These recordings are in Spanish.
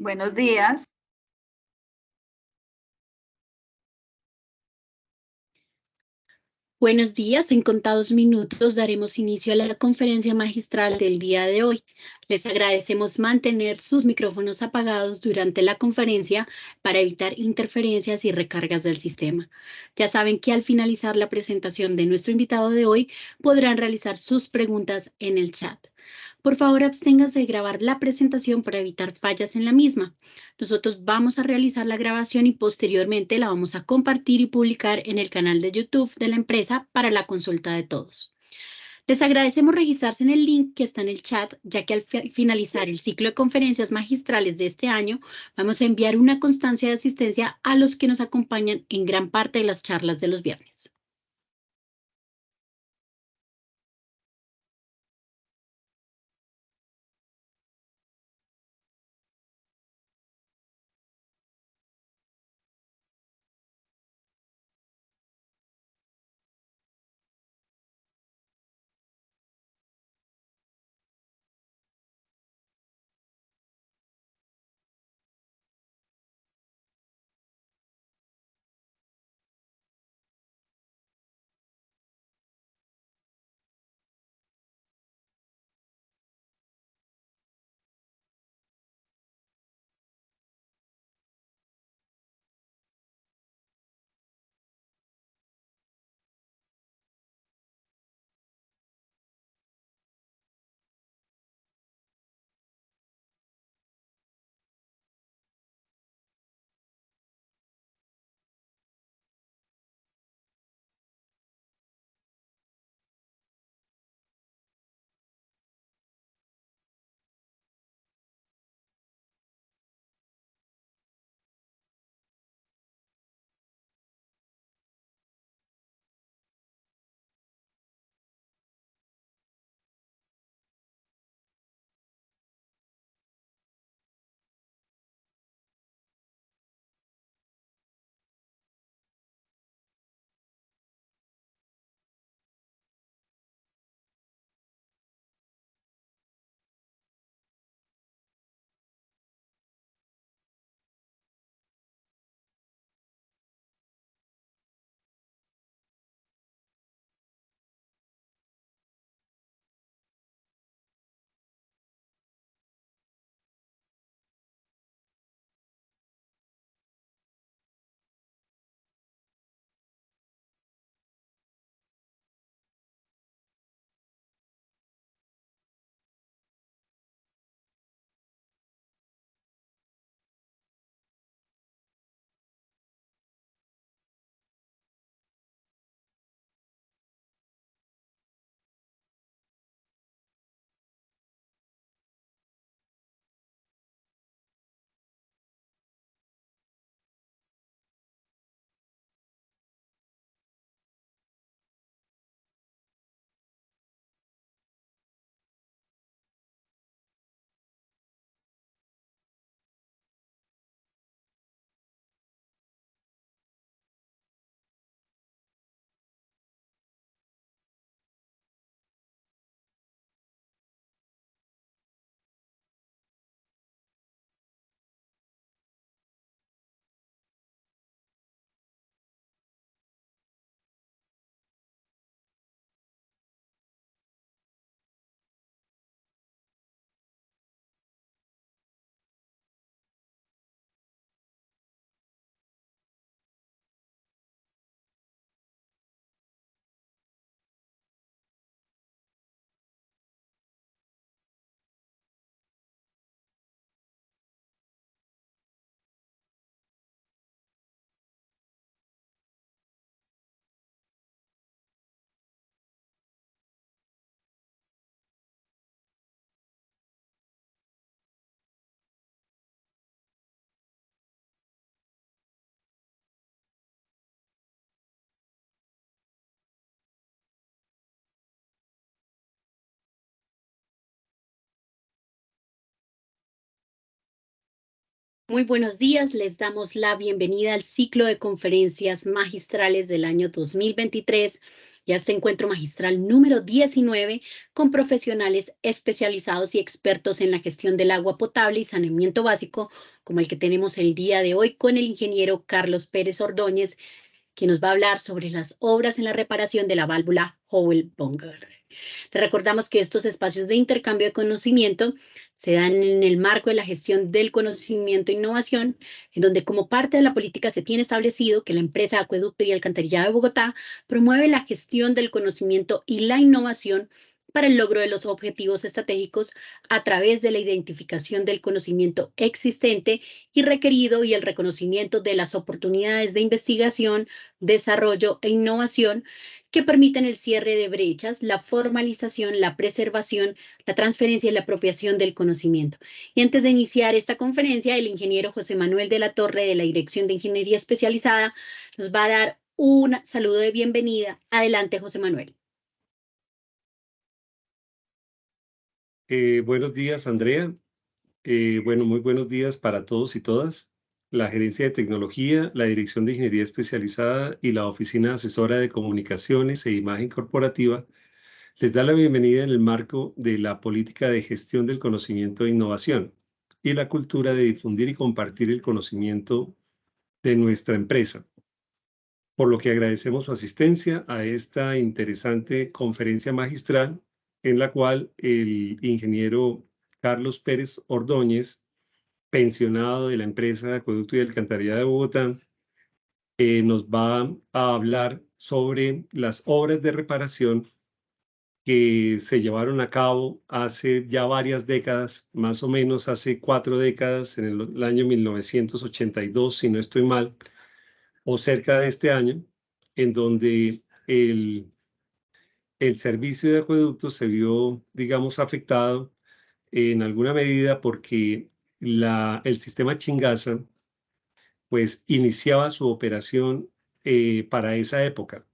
Buenos días. Buenos días, en contados minutos daremos inicio a la conferencia magistral del día de hoy. Les agradecemos mantener sus micrófonos apagados durante la conferencia para evitar interferencias y recargas del sistema. Ya saben que al finalizar la presentación de nuestro invitado de hoy, podrán realizar sus preguntas en el chat. Por favor, absténganse de grabar la presentación para evitar fallas en la misma. Nosotros vamos a realizar la grabación y posteriormente la vamos a compartir y publicar en el canal de YouTube de la empresa para la consulta de todos. Les agradecemos registrarse en el link que está en el chat, ya que al finalizar el ciclo de conferencias magistrales de este año, vamos a enviar una constancia de asistencia a los que nos acompañan en gran parte de las charlas de los viernes. Muy buenos días, les damos la bienvenida al ciclo de conferencias magistrales del año 2023 y a este encuentro magistral número 19 con profesionales especializados y expertos en la gestión del agua potable y saneamiento básico, como el que tenemos el día de hoy con el ingeniero Carlos Pérez Ordóñez, que nos va a hablar sobre las obras en la reparación de la válvula Howell-Bunger. Le recordamos que estos espacios de intercambio de conocimiento se dan en el marco de la gestión del conocimiento e innovación, en donde como parte de la política se tiene establecido que la empresa Acueducto y Alcantarillado de Bogotá promueve la gestión del conocimiento y la innovación para el logro de los objetivos estratégicos a través de la identificación del conocimiento existente y requerido y el reconocimiento de las oportunidades de investigación, desarrollo e innovación que permiten el cierre de brechas, la formalización, la preservación, la transferencia y la apropiación del conocimiento. Y antes de iniciar esta conferencia, el ingeniero José Manuel de la Torre de la Dirección de Ingeniería Especializada nos va a dar un saludo de bienvenida. Adelante, José Manuel. Buenos días, Andrea. Bueno, muy buenos días para todos y todas. La Gerencia de Tecnología, la Dirección de Ingeniería Especializada y la Oficina Asesora de Comunicaciones e Imagen Corporativa les da la bienvenida en el marco de la política de gestión del conocimiento e innovación y la cultura de difundir y compartir el conocimiento de nuestra empresa. Por lo que agradecemos su asistencia a esta interesante conferencia magistral en la cual el ingeniero Carlos Pérez Ordóñez, pensionado de la empresa de Acueducto y Alcantarillado de Bogotá, nos va a hablar sobre las obras de reparación que se llevaron a cabo hace ya varias décadas, más o menos hace 4 décadas, en el año 1982, si no estoy mal, o cerca de este año, en donde el servicio de acueductos se vio, digamos, afectado en alguna medida porque el sistema Chingaza, pues, iniciaba su operación para esa época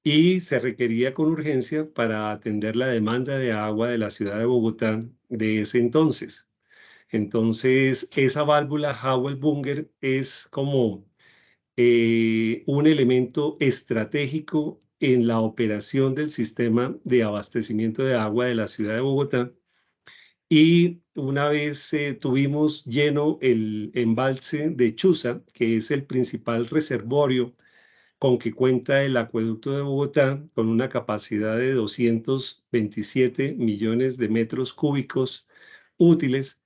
y se requería con urgencia para atender la demanda de agua de la ciudad de Bogotá de ese entonces. Entonces, esa válvula Howell-Bunger es como un elemento estratégico en la operación del sistema de abastecimiento de agua de la ciudad de Bogotá. Y una vez tuvimos lleno el embalse de Chuza, que es el principal reservorio con que cuenta el acueducto de Bogotá, con una capacidad de 227 millones de metros cúbicos útiles.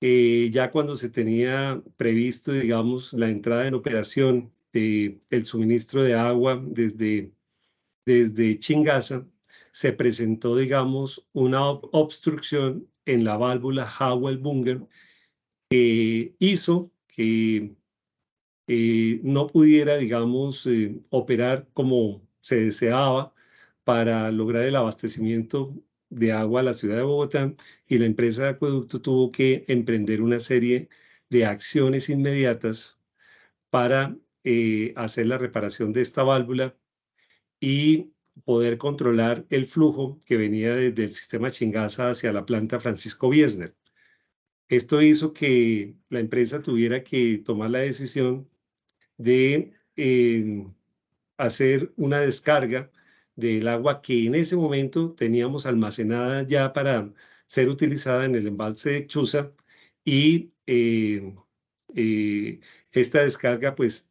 Ya cuando se tenía previsto, digamos, la entrada en operación del suministro de agua desde Chingaza, se presentó, digamos, una obstrucción en la válvula Howell-Bunger que hizo que no pudiera, digamos, operar como se deseaba para lograr el abastecimiento de agua a la ciudad de Bogotá, y la empresa de acueducto tuvo que emprender una serie de acciones inmediatas para hacer la reparación de esta válvula y poder controlar el flujo que venía desde el sistema Chingaza hacia la planta Francisco Biesner. Esto hizo que la empresa tuviera que tomar la decisión de hacer una descarga del agua que en ese momento teníamos almacenada ya para ser utilizada en el embalse de Chuza, y eh, esta descarga pues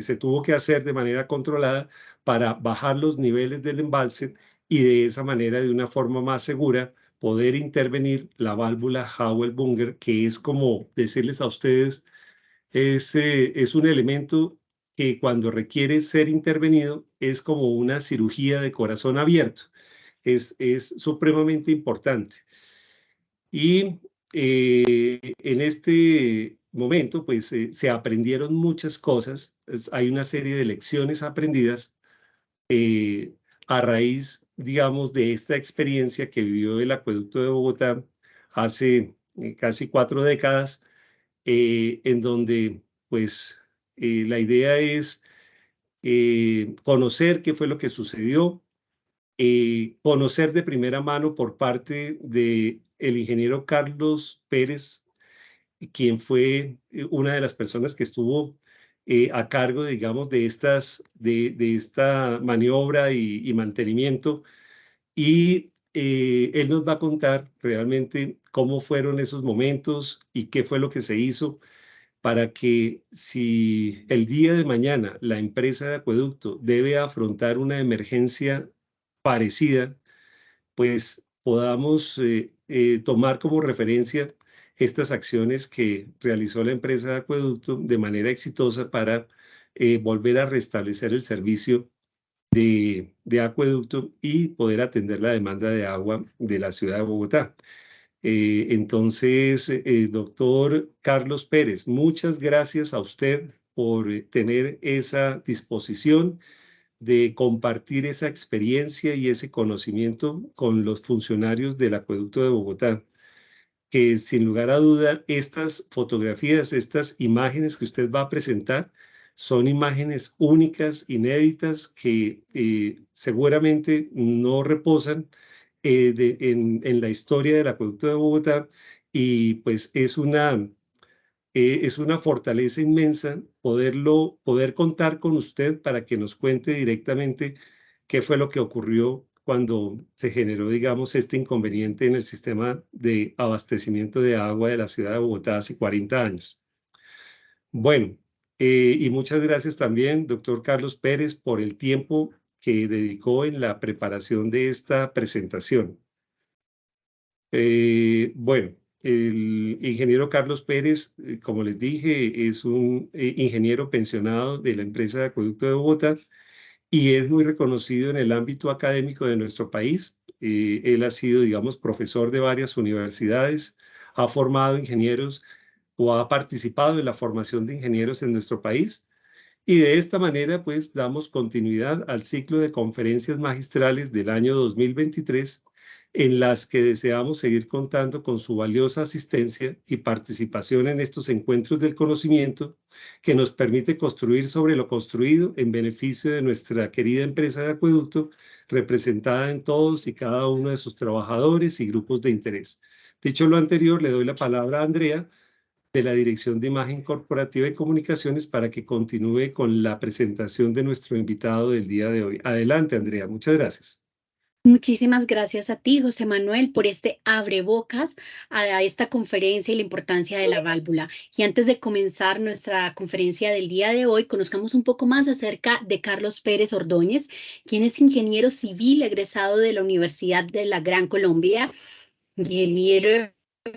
se tuvo que hacer de manera controlada para bajar los niveles del embalse y de esa manera, de una forma más segura, poder intervenir la válvula Howell-Bunger, que es, como decirles a ustedes, es un elemento que cuando requiere ser intervenido es como una cirugía de corazón abierto. Es supremamente importante. Y en este momento, pues, se aprendieron muchas cosas. Hay una serie de lecciones aprendidas a raíz, digamos, de esta experiencia que vivió el acueducto de Bogotá hace casi 4 décadas, en donde, pues, la idea es conocer qué fue lo que sucedió, conocer de primera mano por parte del ingeniero Carlos Pérez, quien fue una de las personas que estuvo a cargo, digamos, de esta maniobra y mantenimiento. Y él nos va a contar realmente cómo fueron esos momentos y qué fue lo que se hizo para que si el día de mañana la empresa de acueducto debe afrontar una emergencia parecida, pues podamos tomar como referencia estas acciones que realizó la empresa de acueducto de manera exitosa para volver a restablecer el servicio de acueducto y poder atender la demanda de agua de la ciudad de Bogotá. Entonces, doctor Carlos Pérez, muchas gracias a usted por tener esa disposición de compartir esa experiencia y ese conocimiento con los funcionarios del acueducto de Bogotá, que sin lugar a duda estas fotografías, estas imágenes que usted va a presentar son imágenes únicas, inéditas, que seguramente no reposan en la historia del acueducto de Bogotá, y pues es una fortaleza inmensa poder contar con usted para que nos cuente directamente qué fue lo que ocurrió cuando se generó, digamos, este inconveniente en el sistema de abastecimiento de agua de la ciudad de Bogotá hace 40 años. Bueno, y muchas gracias también, doctor Carlos Pérez, por el tiempo que dedicó en la preparación de esta presentación. Bueno, el ingeniero Carlos Pérez, como les dije, es un ingeniero pensionado de la empresa de Acueducto de Bogotá y es muy reconocido en el ámbito académico de nuestro país. Él ha sido, digamos, profesor de varias universidades, ha formado ingenieros o ha participado en la formación de ingenieros en nuestro país. Y de esta manera, pues, damos continuidad al ciclo de conferencias magistrales del año 2023, en las que deseamos seguir contando con su valiosa asistencia y participación en estos encuentros del conocimiento que nos permite construir sobre lo construido en beneficio de nuestra querida empresa de acueducto, representada en todos y cada uno de sus trabajadores y grupos de interés. Dicho lo anterior, le doy la palabra a Andrea, de la Dirección de Imagen Corporativa y Comunicaciones, para que continúe con la presentación de nuestro invitado del día de hoy. Adelante, Andrea. Muchas gracias. Muchísimas gracias a ti, José Manuel, por este abrebocas a esta conferencia y la importancia de la válvula. Y antes de comenzar nuestra conferencia del día de hoy, conozcamos un poco más acerca de Carlos Pérez Ordóñez, quien es ingeniero civil egresado de la Universidad de la Gran Colombia, ingeniero de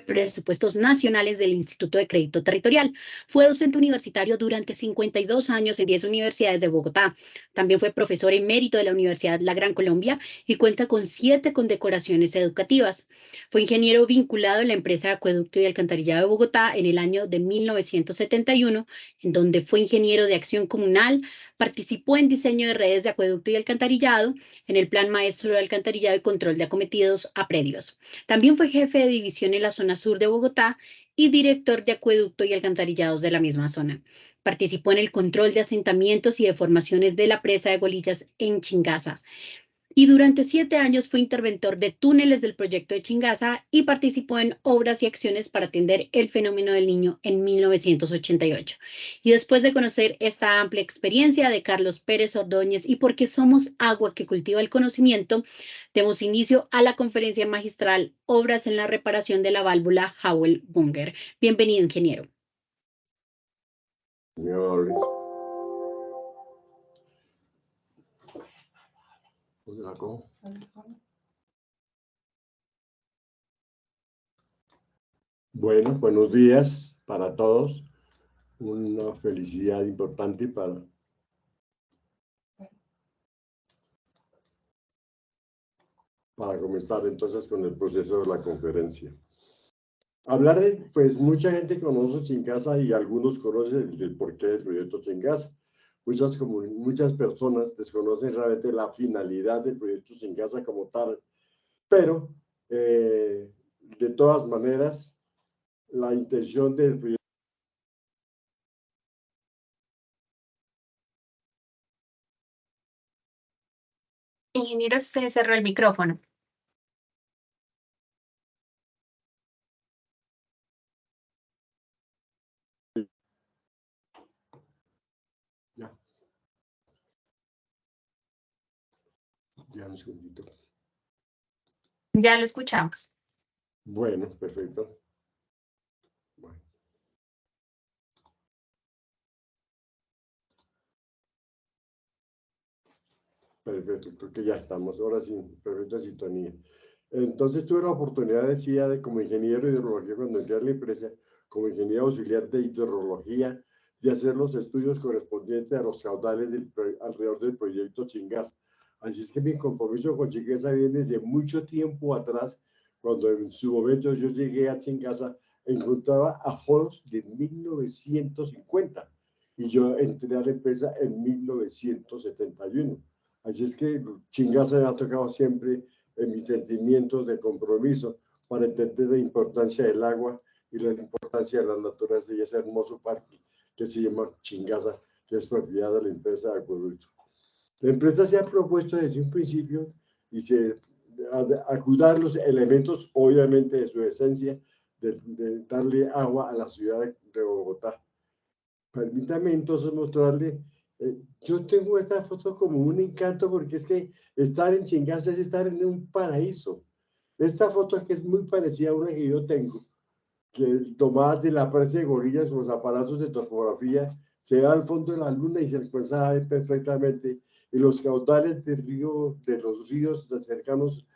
presupuestos nacionales del Instituto de Crédito Territorial. Fue docente universitario durante 52 años en 10 universidades de Bogotá. También fue profesor emérito de la Universidad La Gran Colombia y cuenta con 7 condecoraciones educativas. Fue ingeniero vinculado en la empresa de Acueducto y Alcantarillado de Bogotá en el año de 1971, en donde fue ingeniero de acción comunal, participó en diseño de redes de acueducto y alcantarillado, en el Plan Maestro de Alcantarillado y Control de Acometidos a Predios. También fue jefe de división en la zona sur de Bogotá y director de acueducto y alcantarillados de la misma zona. Participó en el control de asentamientos y de formaciones de la presa de Golillas en Chingaza. Y durante 7 años fue interventor de túneles del proyecto de Chingaza y participó en obras y acciones para atender el fenómeno del Niño en 1988. Y después de conocer esta amplia experiencia de Carlos Pérez Ordóñez y por qué somos agua que cultiva el conocimiento, demos inicio a la conferencia magistral Obras en la reparación de la válvula Howell-Bunger. Bienvenido, ingeniero. Bueno, buenos días para todos. Una felicidad importante para comenzar entonces con el proceso de la conferencia. Hablar de, pues mucha gente conoce Chingaza y algunos conocen el porqué del proyecto Chingaza. Muchas personas desconocen realmente la finalidad del proyecto Chingaza como tal, pero de todas maneras, la intención del proyecto. Ingeniero, se cerró el micrófono. Ya un segundito. Ya lo escuchamos. Bueno, perfecto. Bueno. Perfecto, creo que ya estamos, ahora sí, perfecta sintonía. Entonces tuve la oportunidad, decía, de como ingeniero de hidrología cuando entré a la empresa, como ingeniero auxiliar de hidrología, de hacer los estudios correspondientes a los caudales alrededor del proyecto Chingaza. Así es que mi compromiso con Chingaza viene desde mucho tiempo atrás, cuando en su momento yo llegué a Chingaza, encontraba aforos de 1950 y yo entré a la empresa en 1971. Así es que Chingaza me ha tocado siempre en mis sentimientos de compromiso para entender la importancia del agua y la importancia de la naturaleza y ese hermoso parque que se llama Chingaza, que es propiedad de la empresa de Acueducto. La empresa se ha propuesto desde un principio y a cuidar los elementos, obviamente, de su esencia, de darle agua a la ciudad de Bogotá. Permítame entonces mostrarle, yo tengo esta foto como un encanto porque es que estar en Chingaza es estar en un paraíso. Esta foto que es muy parecida a una que yo tengo, que tomadas de la presa de Gorillas con los aparatos de topografía, se va al fondo de la luna y se alcanza a ver perfectamente, y los caudales del río, de los ríos cercanos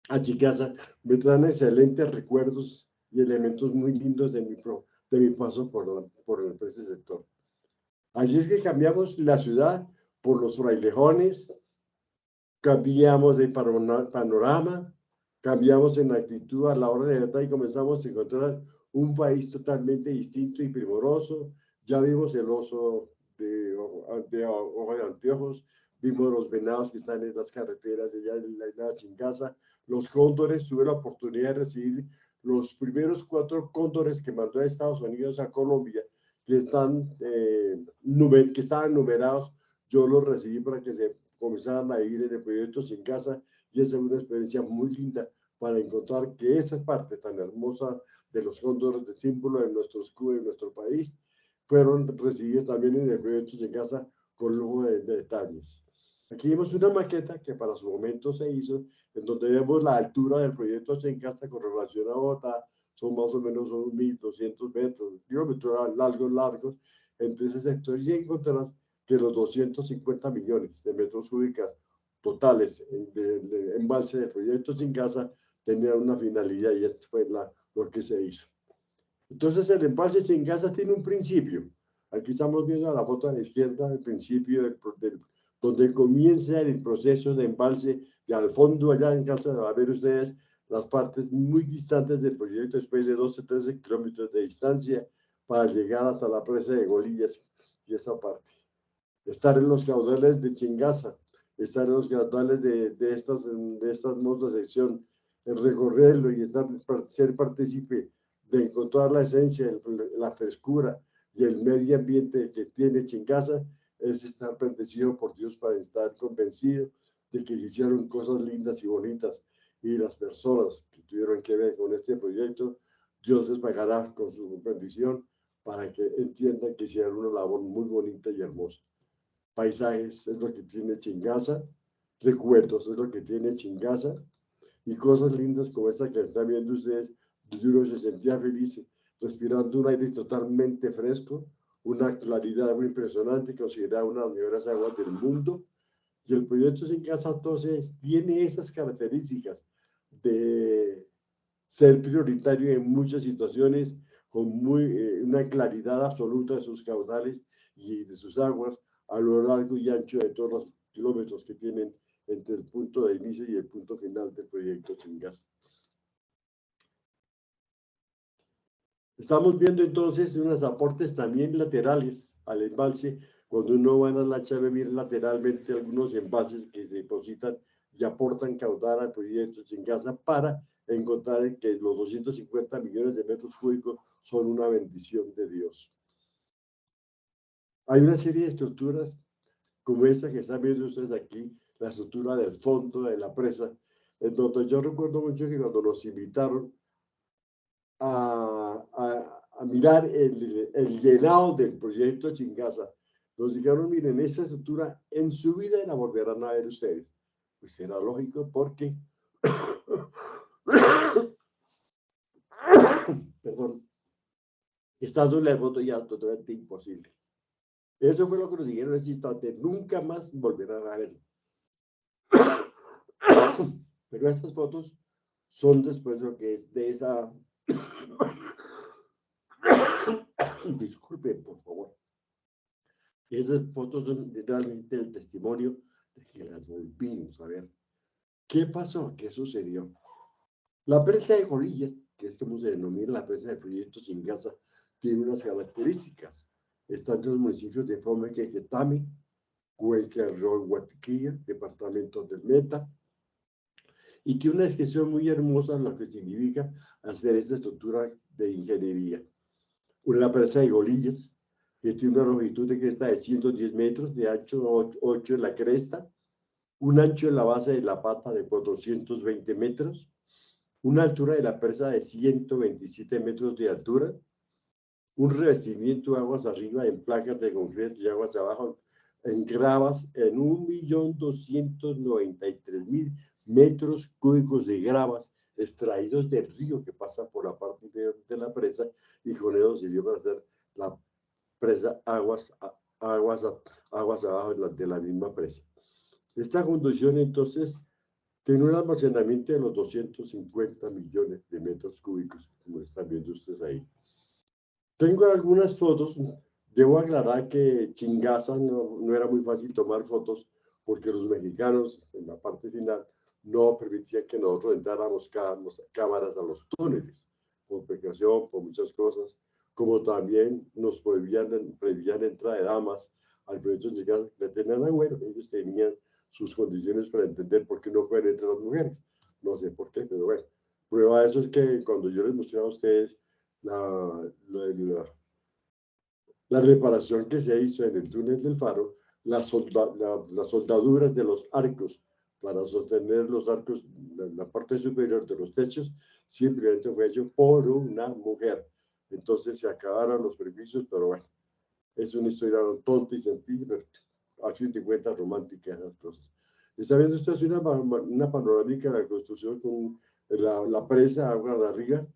a Chingaza me traen excelentes recuerdos y elementos muy lindos de mi paso por ese sector. Así es que cambiamos la ciudad por los frailejones, cambiamos de panorama, cambiamos en actitud a la hora de verdad y comenzamos a encontrar un país totalmente distinto y primoroso. Ya vimos el oso de ojo de anteojos, vimos los venados que están en las carreteras allá en la isla de Chingaza, los cóndores. Tuve la oportunidad de recibir los primeros 4 cóndores que mandó a Estados Unidos a Colombia, que estaban numerados. Yo los recibí para que se comenzaran a ir en el proyecto Chingaza, y esa es una experiencia muy linda para encontrar que esa parte tan hermosa de los cóndores, de símbolo de nuestro escudo, de nuestro país, fueron recibidos también en el proyecto Chingaza con lujo de detalles. Aquí vemos una maqueta que para su momento se hizo, en donde vemos la altura del proyecto Chingaza con relación a Bogotá. Son más o menos 1.200 metros, kilómetros largos entre ese sector, y encontrar que los 250 millones de metros cúbicos totales de embalse del proyecto Chingaza tenían una finalidad, y esto fue lo que se hizo. Entonces el embalse Chingaza tiene un principio. Aquí estamos viendo la foto a la izquierda, el principio donde comienza el proceso de embalse, y al fondo allá alcanzan a ver ustedes las partes muy distantes del proyecto, después de 12 o 13 kilómetros de distancia para llegar hasta la presa de Golillas y esa parte. Estar en los caudales de Chingaza, estar en los caudales de esta hermosa sección, el recorrerlo y ser partícipe de encontrar la esencia, la frescura y el medio ambiente que tiene Chingaza, es estar bendecido por Dios para estar convencido de que se hicieron cosas lindas y bonitas, y las personas que tuvieron que ver con este proyecto, Dios les pagará con su bendición para que entiendan que hicieron una labor muy bonita y hermosa. Paisajes es lo que tiene Chingaza, recuerdos es lo que tiene Chingaza, y cosas lindas como esta que están viendo ustedes, donde uno se sentía feliz respirando un aire totalmente fresco, una claridad muy impresionante, considerada una de las mejores aguas del mundo. Y el proyecto Chingaza entonces tiene esas características de ser prioritario en muchas situaciones, con una claridad absoluta de sus caudales y de sus aguas a lo largo y ancho de todos los kilómetros que tienen entre el punto de inicio y el punto final del proyecto Chingaza. Estamos viendo entonces unos aportes también laterales al embalse. Cuando uno va a la chave, mira lateralmente algunos embalses que se depositan y aportan caudal al proyecto Chingaza, para encontrar que los 250 millones de metros cúbicos son una bendición de Dios. Hay una serie de estructuras como esta que están viendo ustedes aquí, la estructura del fondo de la presa, en donde yo recuerdo mucho que cuando nos invitaron a mirar el llenado del proyecto Chingaza, Nos dijeron, miren, esa estructura en su vida la volverán a ver ustedes. Pues era lógico porque, perdón, estando en el fondo ya totalmente imposible. Eso fue lo que nos dijeron en ese instante, nunca más volverán a verlo. Pero estas fotos son después lo que es de esa... Disculpen, por favor. Esas fotos son realmente el testimonio de que las volvimos a ver. ¿Qué pasó? ¿Qué sucedió? La presa de Golillas, que es como se denomina la presa de Proyecto Chingasa, tiene unas características. Está en los municipios de Fome, Quequetame, Cuenca, Arroyo, Guatiquilla, departamento del Meta, y tiene una descripción muy hermosa en lo que significa hacer esta estructura de ingeniería. Una presa de Golillas, que tiene una longitud de cresta de 110 metros, de ancho 8 en la cresta, un ancho en la base de la pata de 420 metros, una altura de la presa de 127 metros de altura, un revestimiento de aguas arriba en placas de concreto y aguas abajo en gravas en 1.293.000 metros cúbicos de gravas extraídos del río que pasa por la parte inferior de la presa, y con eso sirvió para hacer la presa aguas abajo de la misma presa. Esta conducción entonces tiene un almacenamiento de los 250 millones de metros cúbicos, como están viendo ustedes ahí. Tengo algunas fotos. Debo aclarar que Chingasa no era muy fácil tomar fotos porque los mexicanos en la parte final no permitían que nosotros entráramos cámaras a los túneles, por precaución, por muchas cosas, como también nos prohibían entrada de damas al proyecto Chingasa. Le tenían bueno, ellos tenían sus condiciones para entender por qué no pueden entrar las mujeres. No sé por qué, pero bueno. Prueba de eso es que cuando yo les mostré a ustedes la reparación que se hizo en el túnel del Faro, las soldaduras de los arcos para sostener los arcos, la parte superior de los techos, simplemente fue hecho por una mujer. Entonces se acabaron los permisos, pero bueno, es una historia tonta y sencilla, pero a fin de cuentas romántica esas cosas. Está viendo usted una panorámica de la construcción con la presa Agua de Arriba,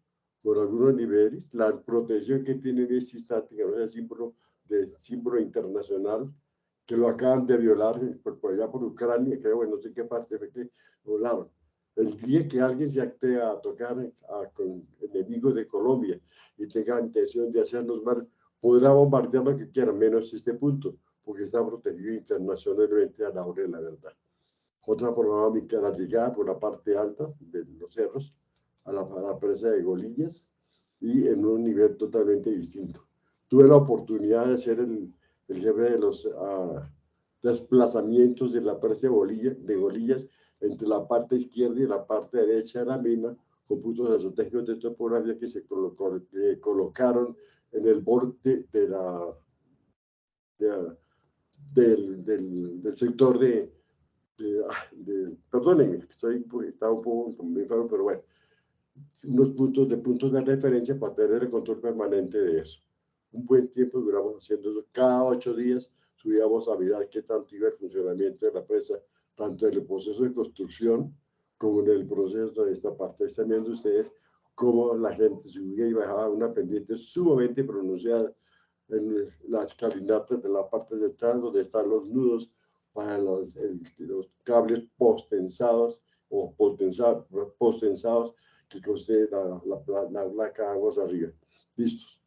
por algunos niveles, la protección que tiene ese instante, que no es símbolo internacional, que lo acaban de violar por allá por Ucrania, creo, no sé qué parte fue que volaron. El día que alguien se acte a tocar con enemigos de Colombia y tenga intención de hacernos mal, podrá bombardear lo que quiera, menos este punto, porque está protegido internacionalmente a la hora de la verdad. Otra panorámica, la llegada por la parte alta de los cerros a la presa de Golillas, y en un nivel totalmente distinto. Tuve la oportunidad de ser el jefe de los desplazamientos de la presa de Golillas entre la parte izquierda y la parte derecha de la misma, con puntos estratégicos de topografía que se colocaron en el borde del sector perdónenme, estaba un poco enfermo, pero bueno, unos puntos de referencia para tener el control permanente de eso. Un buen tiempo duramos haciendo eso. Cada 8 días subíamos a mirar qué tanto iba el funcionamiento de la presa, tanto en el proceso de construcción como en el proceso de esta parte. Están viendo ustedes cómo la gente subía y bajaba una pendiente sumamente pronunciada en las escalinatas de la parte central, donde están los nudos para los cables postensados o postensados que conste la placa aguas arriba. Listos.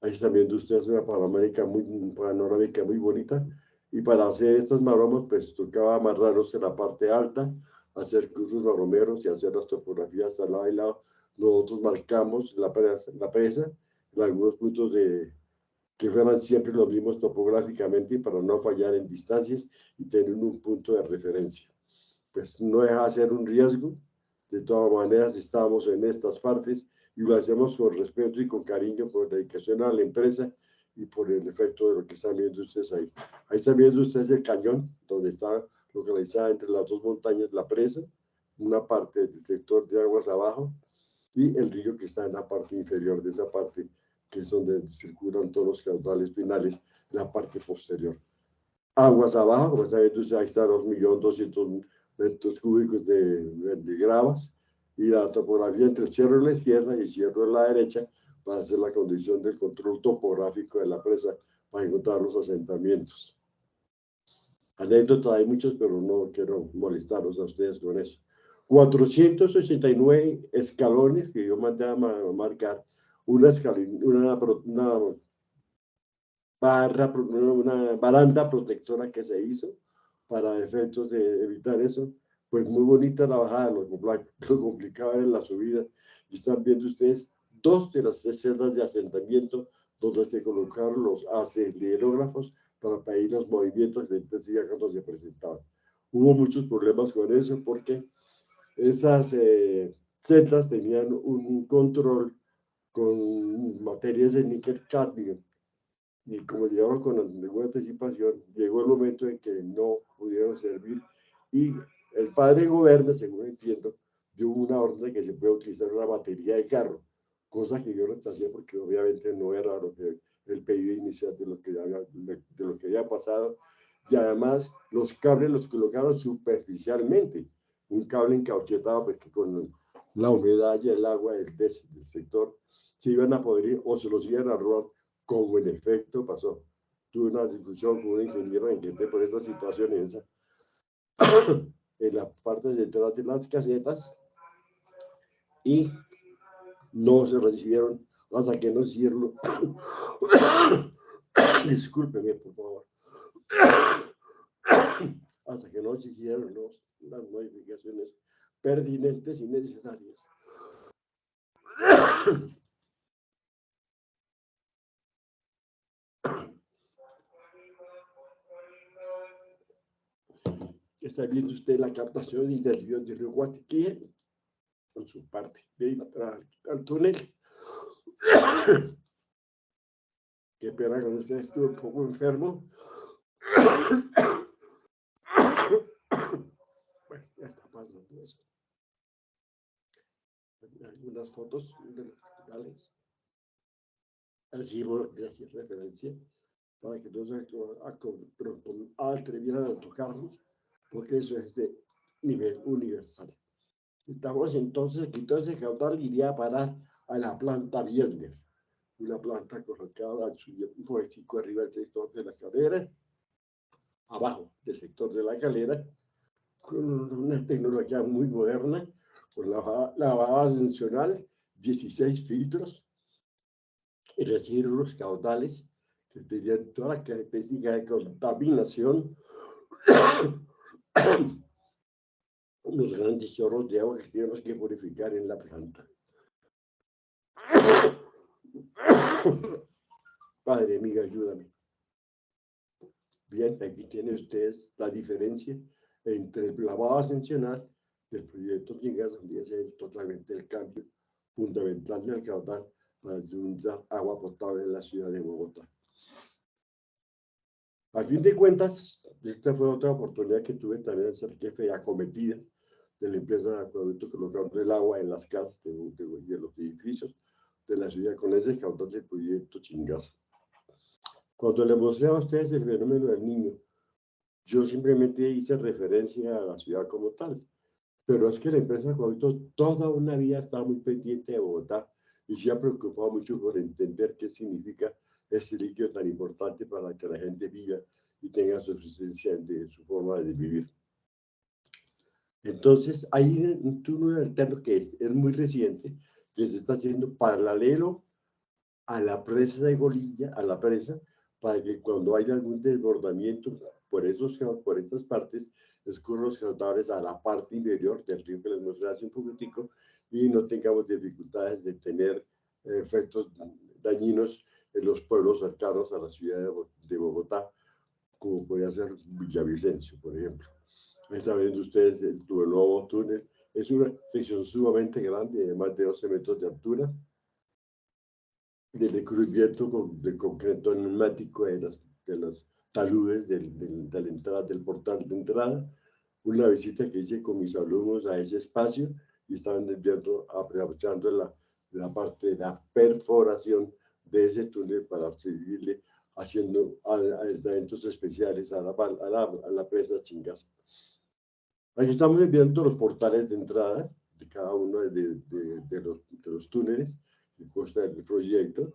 Ahí están viendo ustedes una panorámica muy bonita. Y para hacer estas maromas, pues tocaba amarrarlos en la parte alta, hacer cruzos maromeros y hacer las topografías al lado y lado. Nosotros marcamos la presa en algunos puntos que fueran siempre los mismos topográficamente para no fallar en distancias y tener un punto de referencia. Pues no deja de ser un riesgo. De todas maneras, estábamos en estas partes y lo hacemos con respeto y con cariño, por dedicación a la empresa y por el efecto de lo que están viendo ustedes ahí. Ahí están viendo ustedes el cañón, donde está localizada entre las dos montañas la presa, una parte del sector de aguas abajo, y el río que está en la parte inferior de esa parte que es donde circulan todos los caudales finales en la parte posterior. Aguas abajo, como está viendo usted, ahí están 2.200.000 metros cúbicos de gravas, y la topografía entre el cerro de la izquierda y el cerro de la derecha para hacer la condición del control topográfico de la presa para encontrar los asentamientos. Anécdotas hay muchas, pero no quiero molestarlos a ustedes con eso. 489 escalones que yo mandé a marcar, una baranda protectora que se hizo para efectos de evitar eso. Pues muy bonita la bajada, lo complicado era la subida. Y están viendo ustedes 2 de las 3 celdas de asentamiento donde se colocaron los acelerógrafos para pedir los movimientos de intensidad cuando se presentaban. Hubo muchos problemas con eso porque esas celdas tenían un control con materias de níquel cadmio, y como llegaron con alguna anticipación, llegó el momento en que no pudieron servir, y el padre Goberna, según entiendo, dio una orden de que se puede utilizar una batería de carro, cosa que yo rechacé porque obviamente no era lo que el pedido inicial de lo que había pasado, y además los cables los colocaron superficialmente, un cable encauchetado, porque con la humedad y el agua del sector se iban a poder ir o se los iban a robar, como en efecto pasó. Tuve una discusión con un ingeniero en que por esta situación en la parte central de las casetas, y no se recibieron hasta que no hicieron discúlpeme por favor, hasta que no hicieron las modificaciones pertinentes y necesarias. Está viendo usted la captación interior del río Guatiquí con su parte de al túnel. Qué pena con usted, estuve un poco enfermo. Bueno, ya está pasando eso. Algunas fotos de los hospitales. Así, bueno, gracias, referencia, para que no se atrevieran a tocarnos, porque eso es de nivel universal. Estamos entonces, que todo ese caudal iría a parar a la planta Biesner, una planta colocada un poquitico arriba del sector de la calera, abajo del sector de la calera, con una tecnología muy moderna, con lavada ascensional, 16 filtros, y recibir los caudales que tenían toda la característica de contaminación, unos grandes chorros de agua que tenemos que purificar en la planta. Padre mío, ayúdame. Bien, aquí tienen ustedes la diferencia entre el lavado ascensional del proyecto Chingaza, donde es totalmente el cambio fundamental del caudal para utilizar agua potable en la ciudad de Bogotá. A fin de cuentas, esta fue otra oportunidad que tuve también de ser jefe de acometida de la empresa de acueductos colocando el agua en las casas de los edificios de la ciudad con ese caudal del proyecto Chingaza. Cuando le mostré a ustedes el fenómeno del Niño, yo simplemente hice referencia a la ciudad como tal, pero es que la empresa de acueductos toda una vida estaba muy pendiente de Bogotá y se ha preocupado mucho por entender qué significa este líquido tan importante para que la gente viva y tenga subsistencia de su forma de vivir. Entonces, hay un túnel alterno que es muy reciente, que se está haciendo paralelo a la presa de Golilla, a la presa, para que cuando haya algún desbordamiento por estas partes, escurran los caudales a la parte inferior del río que les mostré hace un poquitico y no tengamos dificultades de tener efectos dañinos en los pueblos cercanos a la ciudad de Bogotá, como podría ser Villavicencio, por ejemplo. Ahí están viendo ustedes el nuevo túnel. Es una sección sumamente grande, de más de 12 metros de altura, del recubrimiento de concreto neumático de los taludes de la entrada, del portal de entrada. Una visita que hice con mis alumnos a ese espacio y estaban aprovechando la parte de la perforación de ese túnel para seguirle haciendo aislamientos especiales a la presa Chingaza. Aquí estamos viendo los portales de entrada de cada uno de los túneles que consta del proyecto.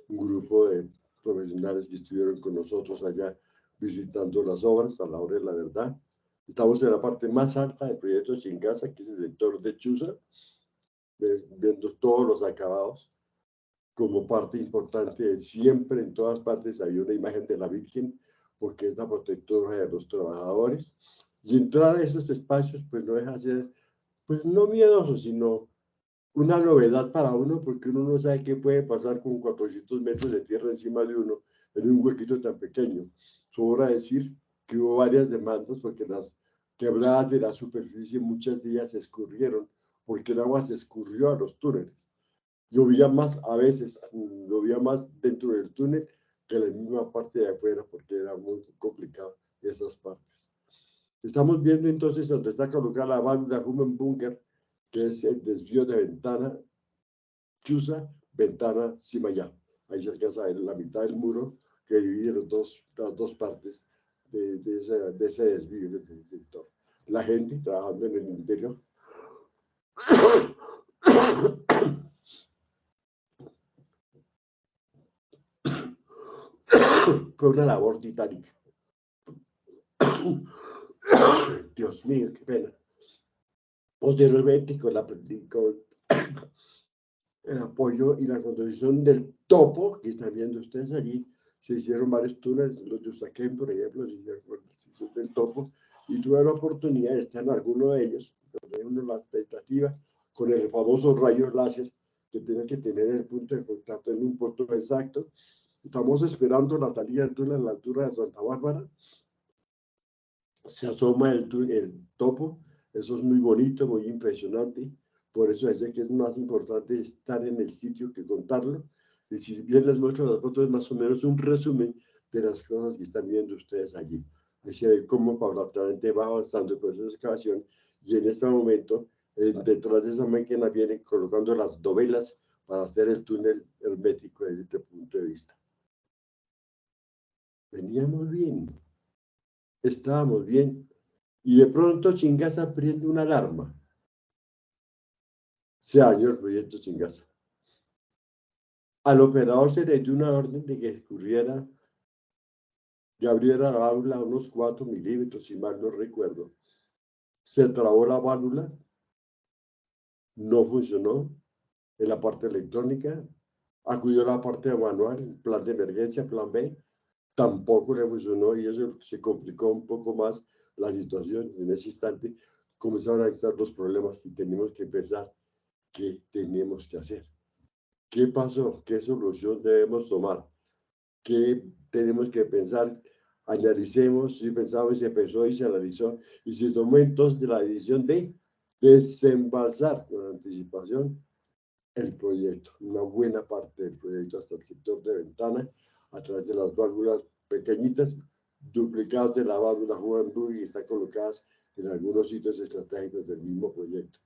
Un grupo de profesionales que estuvieron con nosotros allá visitando las obras a la hora de la verdad. Estamos en la parte más alta del proyecto Chingaza, que es el sector de Chuza, viendo todos los acabados. Como parte importante, siempre en todas partes hay una imagen de la Virgen, porque es la protectora de los trabajadores. Y entrar a esos espacios, pues no deja de ser, pues no miedoso, sino una novedad para uno, porque uno no sabe qué puede pasar con 400 metros de tierra encima de uno en un huequito tan pequeño. Sobra decir que hubo varias demandas, porque las quebradas de la superficie muchas de ellas se escurrieron, porque el agua se escurrió a los túneles. Llovía más a veces, llovía más dentro del túnel que en la misma parte de afuera, porque era muy complicado esas partes. Estamos viendo entonces donde está colocada la válvula Human Bunker, que es el desvío de ventana Chuza, ventana Simayá. Ahí se alcanza a ver la mitad del muro que divide las dos partes de ese desvío del sector. La gente trabajando en el interior. Fue una labor titánica. Dios mío, qué pena. Posteriormente, con el apoyo y la construcción del topo, que están viendo ustedes allí, se hicieron varios túneles, los de Usaquén, por ejemplo, se hicieron con la construcción del topo, y tuve la oportunidad de estar en alguno de ellos, uno la expectativa, con el famoso rayo láser, que tiene que tener el punto de contacto en un punto exacto. Estamos esperando la salida del túnel a la altura de Santa Bárbara. Se asoma el topo, eso es muy bonito, muy impresionante. Por eso es que es más importante estar en el sitio que contarlo. Y si bien les muestro las fotos, es más o menos un resumen de las cosas que están viendo ustedes allí. Ahí se ve cómo paulatinamente va avanzando el proceso de excavación, y en este momento, detrás de esa máquina vienen colocando las dovelas para hacer el túnel hermético desde este punto de vista. Veníamos bien, estábamos bien, y de pronto Chingaza prende una alarma. Se dañó el proyecto Chingaza. Al operador se le dio una orden de que escurriera, que abriera la válvula a unos 4 milímetros, si mal no recuerdo. Se trabó la válvula, no funcionó en la parte electrónica, acudió a la parte manual, plan de emergencia, plan B, tampoco le funcionó, y eso se complicó un poco más la situación. En ese instante comenzaron a estar los problemas y tenemos que pensar qué tenemos que hacer. ¿Qué pasó? ¿Qué solución debemos tomar? ¿Qué tenemos que pensar? Analicemos, si pensamos y se pensó y se analizó, y si tomó entonces de la decisión de desembalsar con anticipación el proyecto, una buena parte del proyecto hasta el sector de ventana, a través de las válvulas pequeñitas, duplicadas de la válvula Juventud, y están colocadas en algunos sitios estratégicos del mismo proyecto.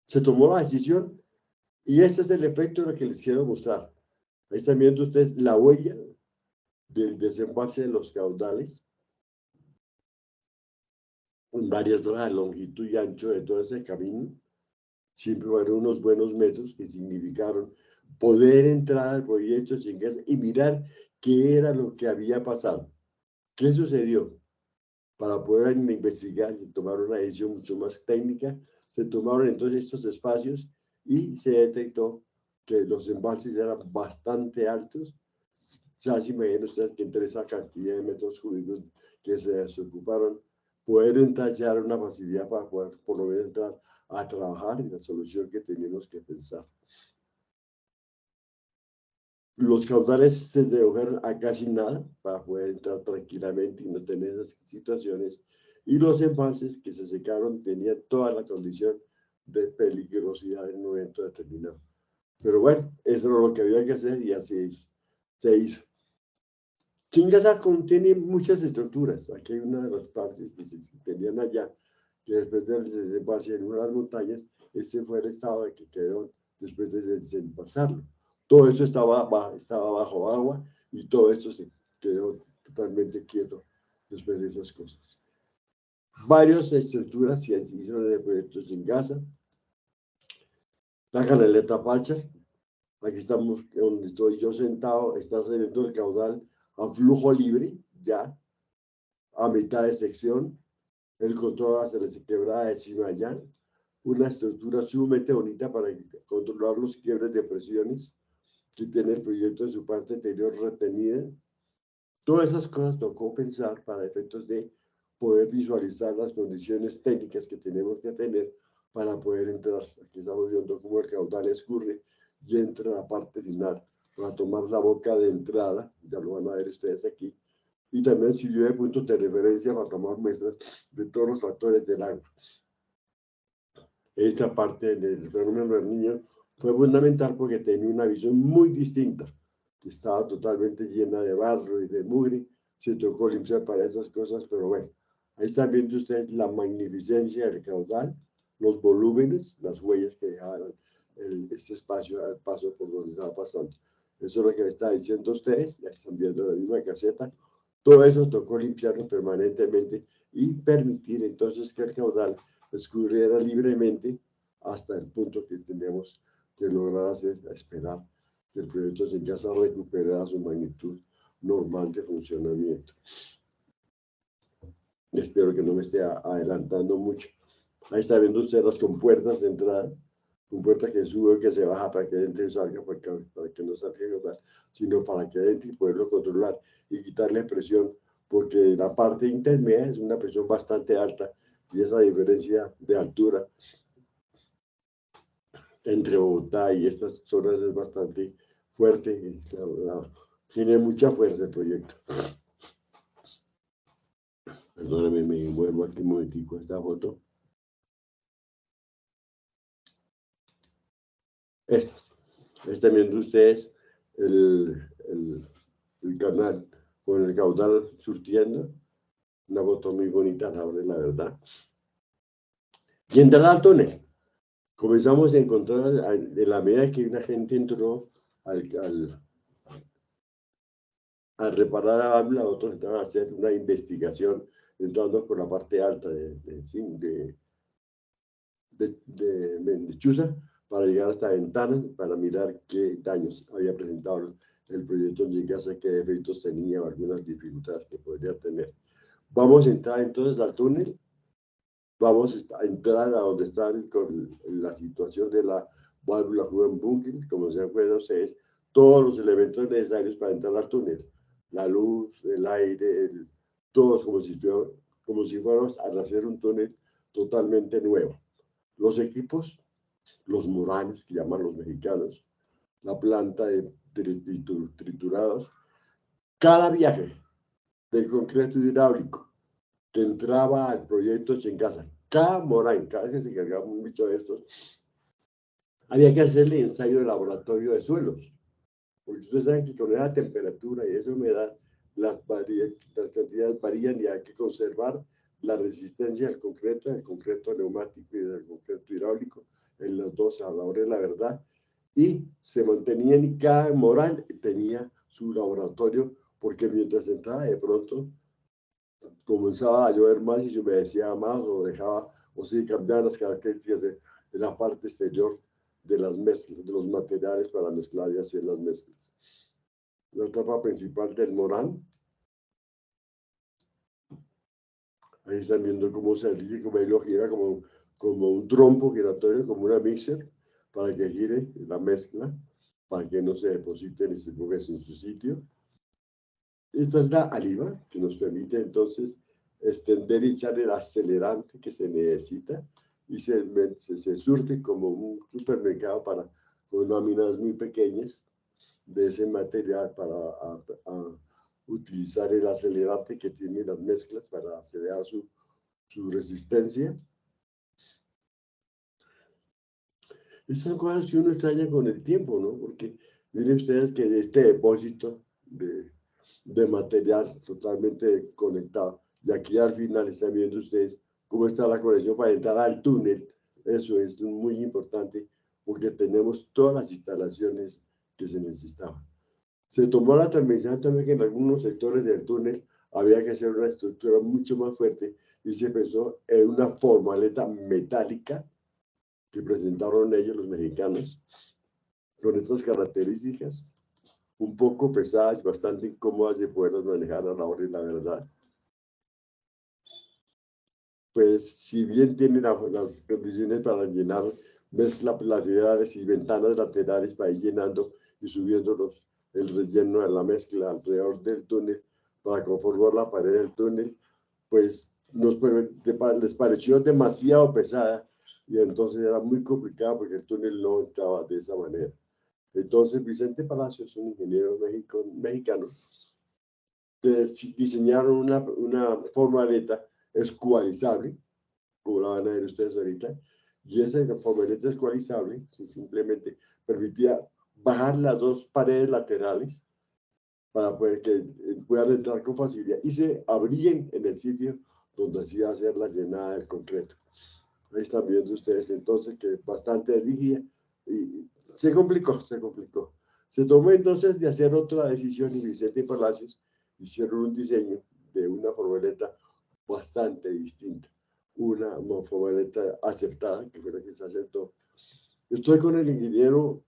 Se tomó la decisión, y este es el efecto de lo que les quiero mostrar. Ahí están viendo ustedes la huella del desembalse de los caudales, en varias horas de longitud y ancho de todo ese camino. Siempre fueron unos buenos metros que significaron poder entrar al proyecto Chingaza y mirar qué era lo que había pasado, qué sucedió. Para poder investigar y tomar una decisión mucho más técnica, se tomaron entonces estos espacios y se detectó que los embalses eran bastante altos. Ya se imaginan ustedes que entre esa cantidad de metros cúbicos que se ocuparon, poder entallar una facilidad para poder por lo menos entrar a trabajar en la solución que tenemos que pensar. Los caudales se redujeron a casi nada para poder entrar tranquilamente y no tener esas situaciones. Y los embalses que se secaron tenían toda la condición de peligrosidad en un momento determinado. Pero bueno, eso era lo que había que hacer y así se hizo. Chingaza contiene muchas estructuras. Aquí hay una de las partes que se tenían allá, que después del desembalse en unas montañas, este fue el estado de que quedó después de desempalzarlo. Todo eso estaba bajo agua y todo esto se quedó totalmente quieto después de esas cosas. Varias estructuras se hicieron en el proyecto Chingasa. La canaleta Pacha, aquí estamos donde estoy yo sentado, está saliendo el caudal a flujo libre, ya a mitad de sección. El control hacia la quebrada de Cimayán, una estructura sumamente bonita para controlar los quiebres de presiones que tiene el proyecto en su parte interior retenida. Todas esas cosas tocó pensar para efectos de poder visualizar las condiciones técnicas que tenemos que tener para poder entrar. Aquí estamos viendo cómo el caudal escurre y entra a la parte final para tomar la boca de entrada, ya lo van a ver ustedes aquí, y también sirvió de punto de referencia para tomar muestras de todos los factores del agua. Esta parte del fenómeno del Niño fue fundamental porque tenía una visión muy distinta, que estaba totalmente llena de barro y de mugre. Se tocó limpiar para esas cosas, pero bueno, ahí están viendo ustedes la magnificencia del caudal, los volúmenes, las huellas que dejaban este espacio al paso por donde estaba pasando. Eso es lo que me está diciendo ustedes, ya están viendo la misma caseta. Todo eso tocó limpiarlo permanentemente y permitir entonces que el caudal escurriera libremente hasta el punto que tenemos que lograr hacer, esperar que el proyecto Chingasa recuperara su magnitud normal de funcionamiento. Espero que no me esté adelantando mucho. Ahí está viendo usted las compuertas de entrada, compuerta que sube y que se baja para que entre y salga, para que no salga el caudal, sino para que entre y poderlo controlar y quitarle presión, porque la parte intermedia es una presión bastante alta y esa diferencia de altura entre Bogotá y estas zonas es bastante fuerte, tiene mucha fuerza el proyecto. Perdóname, me vuelvo aquí un momentico a esta foto. Están viendo ustedes el canal con el caudal surtiendo. Una foto muy bonita, la verdad. Y entrar al túnel. Comenzamos a encontrar, en la medida que una gente entró a reparar a válvula, otros entraron a hacer una investigación, entrando por la parte alta de Chuza, para llegar hasta ventana, para mirar qué daños había presentado el proyecto en Chingasa, qué defectos tenía o algunas dificultades que podría tener. Vamos a entrar entonces al túnel. Vamos a entrar a donde está con la situación de la válvula Hugenbunkel, como se acuerdan ustedes, todos los elementos necesarios para entrar al túnel. La luz, el aire, todos como si fuéramos a hacer un túnel totalmente nuevo. Los equipos, los muranes, que llaman los mexicanos, la planta de triturados, cada viaje del concreto hidráulico que entraba al proyecto Chingasa, cada morán, cada vez que se cargaba un bicho de estos, había que hacerle ensayo de laboratorio de suelos, porque ustedes saben que con esa temperatura y esa humedad, las cantidades varían y hay que conservar la resistencia del concreto neumático y del concreto hidráulico, en los dos a la hora de la verdad, y se mantenían y cada morán tenía su laboratorio, porque mientras entraba de pronto comenzaba a llover más y se humedecía más o se cambiaban las características de la parte exterior de las mezclas, de los materiales para mezclar y hacer las mezclas. La etapa principal del morán. Ahí están viendo cómo se dice, como ahí lo gira como un trompo giratorio, como una mixer, para que gire la mezcla, para que no se deposite ni se ponga en su sitio. Esta es la aliva, que nos permite entonces extender y echar el acelerante que se necesita y se surte como un supermercado con láminas muy pequeñas de ese material para utilizar el acelerante que tiene las mezclas para acelerar su resistencia. Estas son cosas que uno extraña con el tiempo, ¿no? Porque miren ustedes que este depósito de material totalmente conectado, y aquí al final están viendo ustedes cómo está la conexión para entrar al túnel. Eso es muy importante, porque tenemos todas las instalaciones que se necesitaban. Se tomó la determinación también que en algunos sectores del túnel había que hacer una estructura mucho más fuerte y se pensó en una formaleta metálica que presentaron ellos los mexicanos con estas características un poco pesadas, bastante incómodas de poderlas manejar a la hora y la verdad. Pues si bien tienen las condiciones para llenar mezclas laterales y ventanas laterales para ir llenando y subiéndolos el relleno de la mezcla alrededor del túnel para conformar la pared del túnel, pues les pareció demasiado pesada y entonces era muy complicado porque el túnel no estaba de esa manera. Entonces Vicente Palacios, un ingeniero mexicano, diseñaron una formaleta escualizable, como la van a ver ustedes ahorita, y esa formaleta escualizable simplemente permitía bajar las dos paredes laterales para poder que puedan entrar con facilidad y se abrían en el sitio donde se iba a hacer la llenada del concreto. Ahí están viendo ustedes entonces que bastante rígida y se complicó. Se tomó entonces de hacer otra decisión y Vicente Palacios hicieron un diseño de una formaleta bastante distinta, una formaleta aceptada, que fue la que se aceptó. Estoy con el ingeniero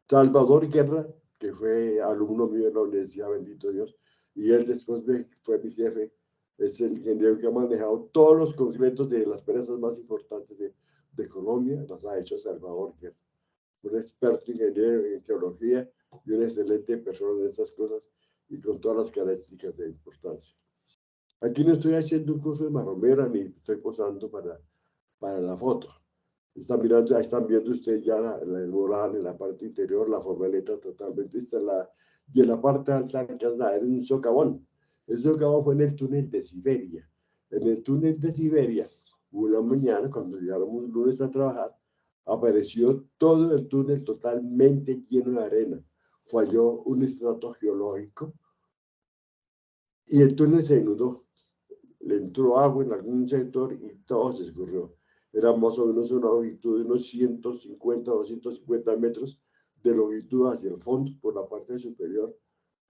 Salvador Guerra, que fue alumno mío de la universidad, bendito Dios, y él después fue mi jefe. Es el ingeniero que ha manejado todos los concretos de las presas más importantes de Colombia, las ha hecho Salvador Guerra. Un experto ingeniero en geología y una excelente persona en estas cosas y con todas las características de importancia. Aquí no estoy haciendo un curso de maromera ni estoy posando para la foto. Están viendo ustedes ya el mural en la parte interior, la formaleta totalmente instalada. Y en la parte alta era un socavón. El socavón fue en el túnel de Siberia. En el túnel de Siberia, una mañana, cuando llegamos el lunes a trabajar, apareció todo el túnel totalmente lleno de arena. Falló un estrato geológico y el túnel se inundó. Le entró agua en algún sector y todo se escurrió. Era más o menos una longitud de unos 150 o 250 metros de longitud hacia el fondo, por la parte superior,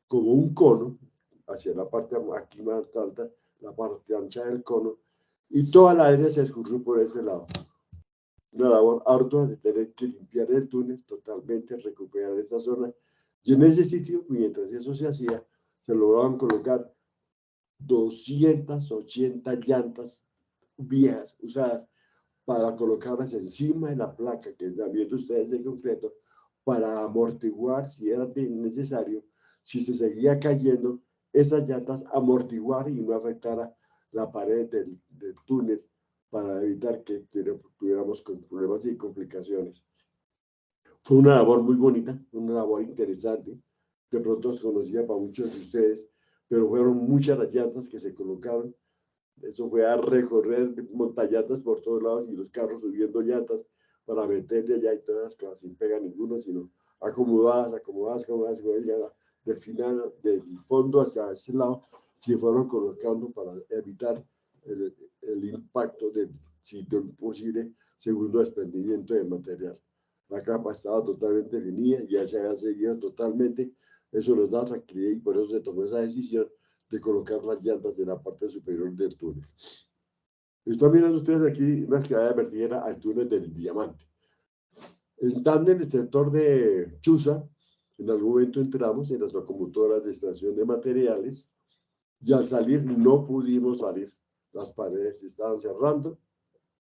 como un cono, hacia la parte aquí más alta, la parte ancha del cono, y toda la arena se escurrió por ese lado. Una labor ardua de tener que limpiar el túnel totalmente, recuperar esa zona. Y en ese sitio, mientras eso se hacía, se lograban colocar 280 llantas viejas, usadas, para colocarlas encima de la placa que están viendo ustedes de concreto, para amortiguar, si era necesario, si se seguía cayendo, esas llantas amortiguar y no afectara la pared del túnel, para evitar que tuviéramos problemas y complicaciones. Fue una labor muy bonita, una labor interesante, de pronto desconocida para muchos de ustedes, pero fueron muchas las llantas que se colocaron. Eso fue a recorrer montallantas por todos lados y los carros subiendo llantas para meterle allá y todas las cosas sin pega ninguno, sino acomodadas, del final, del fondo hacia ese lado, se fueron colocando para evitar el impacto del sitio posible segundo desprendimiento de material. La capa estaba totalmente definida, ya se había seguido totalmente, eso nos da tranquilidad y por eso se tomó esa decisión de colocar las llantas en la parte superior del túnel. Están mirando ustedes aquí una escalera vertigera al túnel del Diamante. Estando en el sector de Chuza, en algún momento entramos en las locomotoras de extracción de materiales y al salir no pudimos salir. Las paredes se estaban cerrando,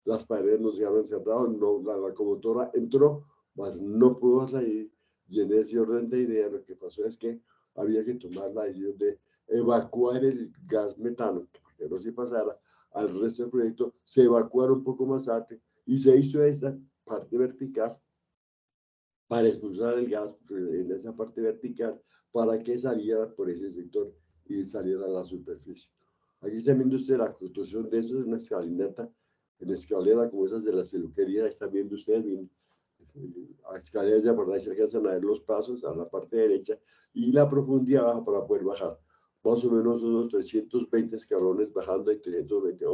las paredes nos habían cerrado, no, la locomotora entró, mas no pudo salir y en ese orden de idea lo que pasó es que había que tomar la decisión de evacuar el gas metano, para que no se pasara al resto del proyecto, se evacuaron un poco más alto y se hizo esta parte vertical para expulsar el gas en esa parte vertical para que saliera por ese sector y saliera a la superficie. Aquí está viendo usted la construcción de eso, es una escalinata, en escalera como esas de las peluquerías, están viendo ustedes, bien, a escaleras de verdad se alcanzan a ver los pasos a la parte derecha y la profundidad baja para poder bajar. Más o menos unos 320 escalones bajando y 320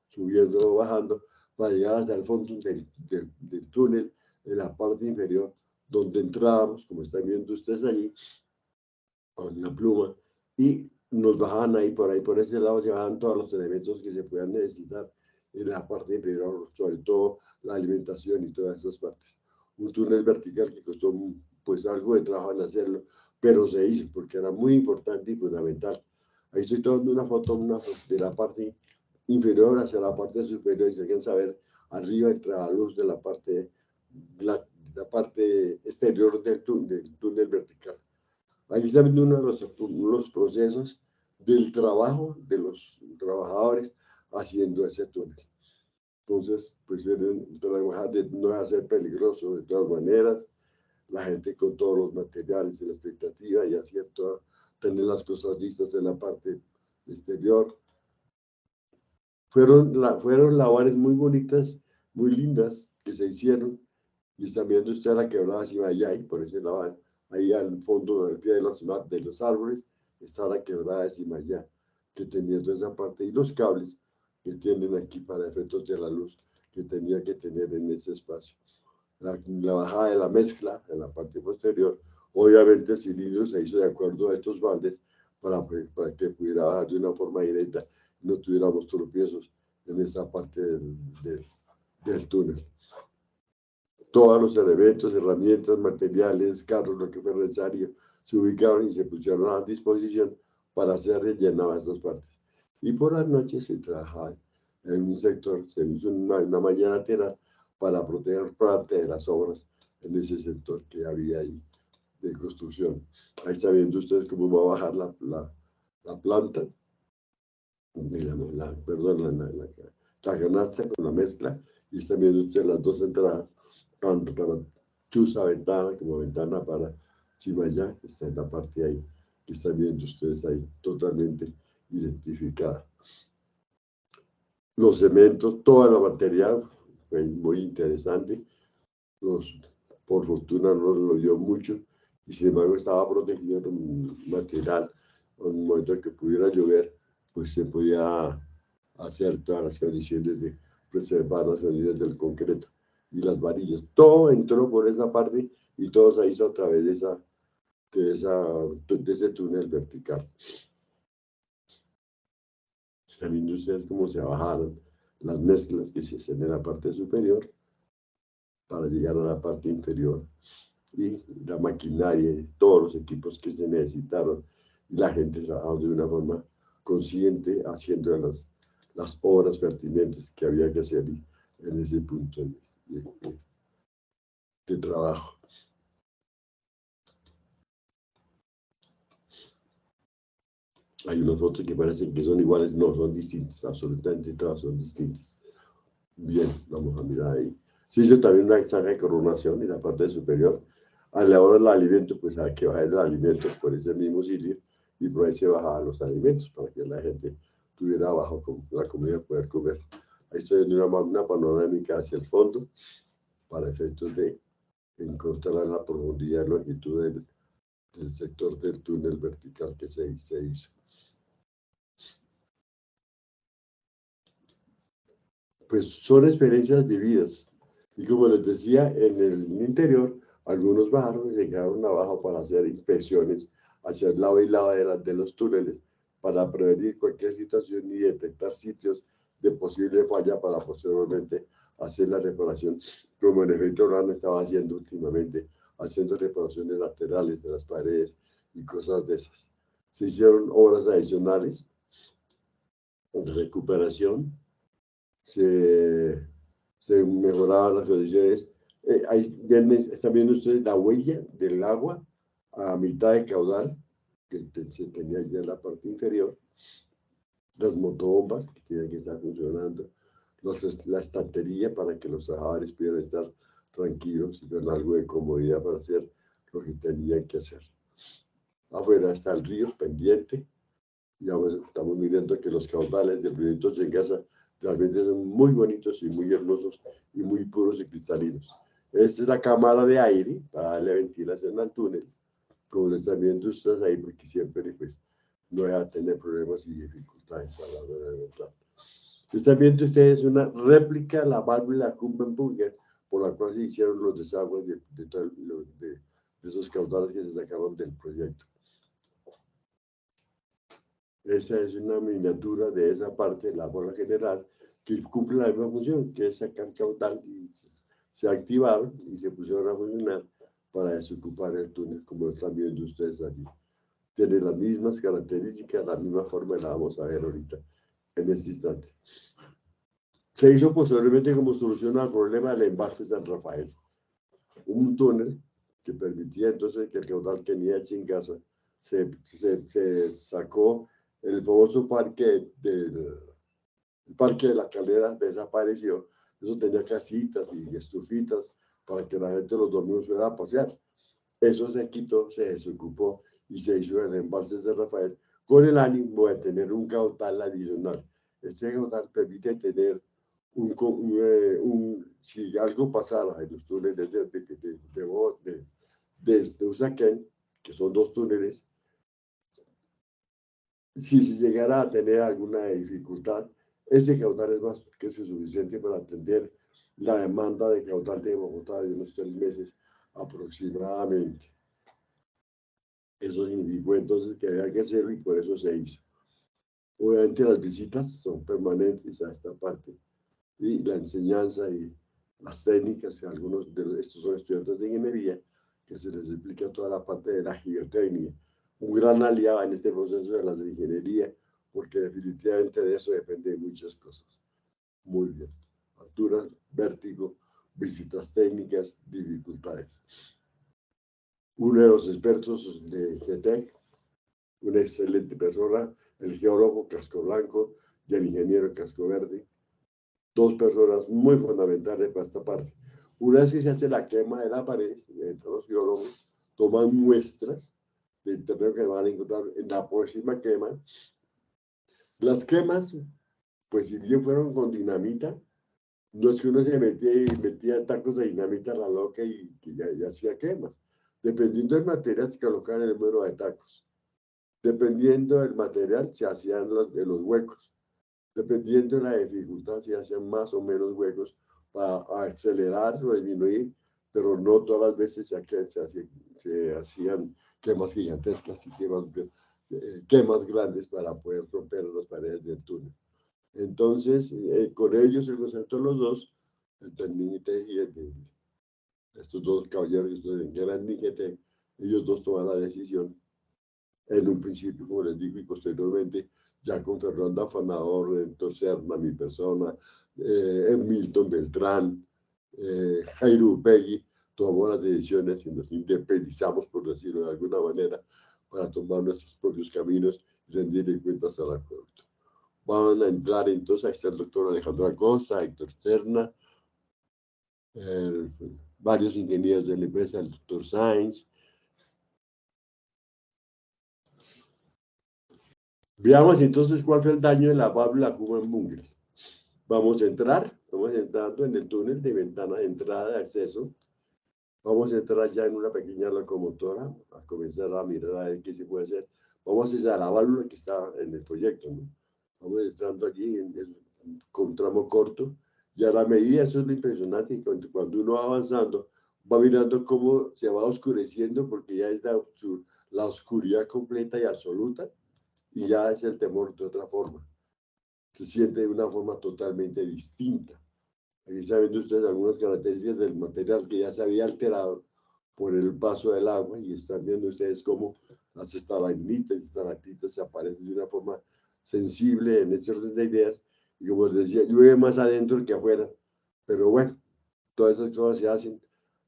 subiendo o bajando para llegar hasta el fondo del túnel, en la parte inferior, donde entrábamos, como están viendo ustedes allí, con una pluma, y nos bajaban ahí, por ese lado, se bajaban todos los elementos que se puedan necesitar en la parte inferior, sobre todo la alimentación y todas esas partes. Un túnel vertical que costó pues algo de trabajo en hacerlo, pero se hizo porque era muy importante y fundamental. Ahí estoy tomando una foto de la parte inferior hacia la parte superior, y se quieren saber arriba entra la luz de la parte, la parte exterior del túnel vertical. Aquí está viendo uno de los procesos del trabajo de los trabajadores haciendo ese túnel. Entonces, pues trabajar no va a ser peligroso de todas maneras. La gente con todos los materiales y la expectativa y acierto a tener las cosas listas en la parte exterior. Fueron labores muy bonitas, muy lindas que se hicieron. Y están viendo usted la quebrada Cimayay, por ese lado, ahí al fondo, al pie de los árboles, está la quebrada de Cimayay, que tenía toda esa parte, y los cables que tienen aquí para efectos de la luz, que tenía que tener en ese espacio. La bajada de la mezcla en la parte posterior, obviamente el cilindro se hizo de acuerdo a estos baldes para que pudiera bajar de una forma directa y no tuviéramos tropiezos en esta parte del túnel. Todos los elementos, herramientas, materiales, carros, lo que fue necesario, se ubicaron y se pusieron a disposición para ser rellenadas esas partes. Y por las noches se trabajaba en un sector, se hizo una malla lateral para proteger parte de las obras en ese sector que había ahí de construcción. Ahí está viendo ustedes cómo va a bajar la planta, la canasta con la mezcla, y están viendo ustedes las dos entradas, tanto para Chuza Ventana como ventana para Chimayá, está en la parte ahí, que están viendo ustedes ahí, totalmente identificada. Los cementos, todo el material, fue muy interesante. Por fortuna no lo dio mucho, y sin embargo estaba protegido en un material. En un momento que pudiera llover, pues se podía hacer todas las condiciones de preservar las condiciones del concreto y las varillas. Todo entró por esa parte y todo se hizo a través de ese túnel vertical. Están viendo ustedes cómo se bajaron las mezclas que se hacen en la parte superior para llegar a la parte inferior, y la maquinaria y todos los equipos que se necesitaron, y la gente trabajando de una forma consciente haciendo las obras pertinentes que había que hacer en ese punto de trabajo. Hay unas fotos que parecen que son iguales, no, son distintas, absolutamente todas son distintas. Bien, vamos a mirar ahí. Se hizo también una zanja de coronación en la parte superior. A la hora del alimento, pues hay que bajar el alimento por ese mismo sitio, y por ahí se bajaban los alimentos para que la gente tuviera abajo la comida poder comer. Ahí estoy viendo una panorámica hacia el fondo para efectos de encontrar la profundidad y longitud del sector del túnel vertical que se hizo. Pues son experiencias vividas. Y como les decía, en el interior, algunos bajaron y se quedaron abajo para hacer inspecciones hacia el lado y lado de los túneles, para prevenir cualquier situación y detectar sitios de posible falla para posteriormente hacer la reparación, como en efecto Orlando estaba haciendo últimamente, haciendo reparaciones laterales de las paredes y cosas de esas. Se hicieron obras adicionales de recuperación, se mejoraban las condiciones. Ahí están viendo ustedes la huella del agua a mitad de caudal que se tenía ya en la parte inferior, las motobombas que tienen que estar funcionando, la estantería para que los trabajadores pudieran estar tranquilos y con algo de comodidad para hacer lo que tenían que hacer. Afuera está el río pendiente, y ahora estamos mirando que los caudales del proyecto Chingasa realmente son muy bonitos y muy hermosos y muy puros y cristalinos. Esta es la cámara de aire para darle ventilación al túnel, como lo están viendo ustedes ahí, porque siempre pues, no va a tener problemas y dificultades a la hora de entrar. Están viendo ustedes una réplica de la válvula Humpenburger por la cual se hicieron los desagües de esos caudales que se sacaron del proyecto. Esa es una miniatura de esa parte de la bola general que cumple la misma función, que es sacar caudal, y se activaron y se pusieron a funcionar para desocupar el túnel, como lo están viendo ustedes allí. Tiene las mismas características, la misma forma, y la vamos a ver ahorita, en este instante. Se hizo posteriormente como solución al problema del embalse San Rafael, un túnel que permitía entonces que el caudal que venía de Chingaza se sacó. El famoso parque el parque de la Calera desapareció. Eso tenía casitas y estufitas para que la gente los domingos fuera a pasear. Eso se quitó, se desocupó y se hizo el embalse de San Rafael con el ánimo de tener un caudal adicional. Este caudal permite tener si algo pasara en los túneles de Usaquén, que son 2 túneles, si se llegara a tener alguna dificultad, ese caudal es más que suficiente para atender la demanda de caudal de Bogotá de unos 3 meses aproximadamente. Eso significó entonces que había que hacerlo y por eso se hizo. Obviamente las visitas son permanentes a esta parte y la enseñanza y las técnicas, que algunos de estos son estudiantes de ingeniería, que se les explica toda la parte de la geotecnia. Un gran aliado en este proceso de la ingeniería, porque definitivamente de eso depende de muchas cosas. Muy bien. Altura, vértigo, visitas técnicas, dificultades. Uno de los expertos de GETEC, una excelente persona, el geólogo Casco Blanco y el ingeniero Casco Verde. 2 personas muy fundamentales para esta parte. Una vez que se hace la quema de la pared, los geólogos toman muestras del terreno que van a encontrar en la próxima quema. Las quemas, pues si bien fueron con dinamita, no es que uno se metía tacos de dinamita a la loca y ya hacía quemas. Dependiendo del material, se colocaban el número de tacos. Dependiendo del material, se hacían los huecos. Dependiendo de la dificultad, se hacían más o menos huecos para acelerar o disminuir, pero no todas las veces se hacían quemas gigantescas y quemas grandes para poder romper las paredes del túnel. Entonces, con ellos, el concepto de los 2, el Tecnigite y estos 2 caballeros que eran Nigete, ellos 2 toman la decisión en un principio, como les digo, y posteriormente ya con Fernando Afanador, entonces Serna, mi persona, Milton Beltrán, Jairo Upegui, tomó las decisiones y nos independizamos, por decirlo de alguna manera, para tomar nuestros propios caminos y rendirle cuentas al acueducto. Van a entrar entonces, ahí está el doctor Alejandro Acosta, Héctor Serna, varios ingenieros de la empresa, el doctor Sainz. Veamos entonces cuál fue el daño de la válvula Human-Bungle. Vamos entrando en el túnel de ventana de entrada de acceso. Vamos a entrar ya en una pequeña locomotora, a comenzar a mirar a ver qué se puede hacer. Vamos a hacer la válvula que está en el proyecto, ¿no? Vamos entrando allí con un tramo corto, y a la medida, eso es lo impresionante, cuando uno va avanzando, va mirando cómo se va oscureciendo, porque ya es la oscuridad completa y absoluta, y ya es el temor de otra forma. Se siente de una forma totalmente distinta. Aquí están viendo ustedes algunas características del material que ya se había alterado por el paso del agua, y están viendo ustedes cómo las estalagmitas y estalactitas se aparecen de una forma sensible en este orden de ideas, y como les decía, llueve más adentro que afuera, pero bueno, todas esas cosas se hacen,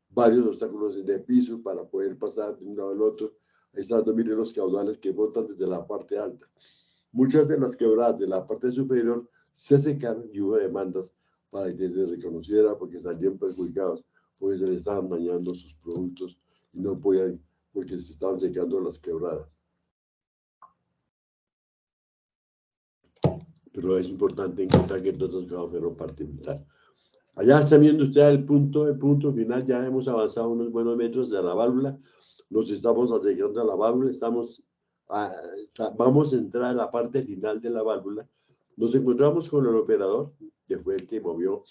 varios obstáculos de piso para poder pasar de un lado al otro. Ahí están, miren los caudales que botan desde la parte alta. Muchas de las quebradas de la parte superior se secaron y hubo demandas para que se reconociera, porque salían perjudicados, porque se les estaban dañando sus productos y no podían, porque se estaban secando las quebradas. Pero es importante encontrar que todos los trabajos fueron parte vital. Allá están viendo ustedes el punto final, ya hemos avanzado unos buenos metros de la válvula, nos estamos acercando a la válvula, vamos a entrar a la parte final de la válvula. Nos encontramos con el operador, que fue el que movió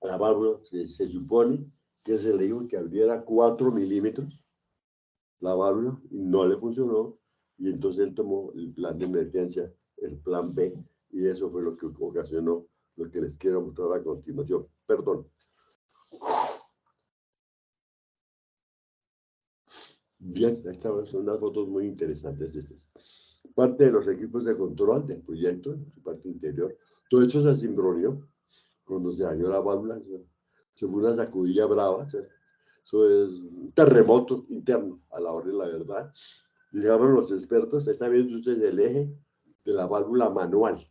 la válvula se supone que se le dijo que abriera 4 milímetros la válvula, y no le funcionó, y entonces él tomó el plan de emergencia, el plan B, y eso fue lo que ocasionó lo que les quiero mostrar a continuación. Perdón. Bien, estas son unas fotos muy interesantes estas. Parte de los equipos de control del proyecto, su parte interior, todo eso se cimbroneó cuando se dañó la válvula. Eso fue una sacudida brava, ¿sí? Eso es un terremoto interno, a la hora de la verdad. Llegaron los expertos, está viendo ustedes el eje de la válvula manual.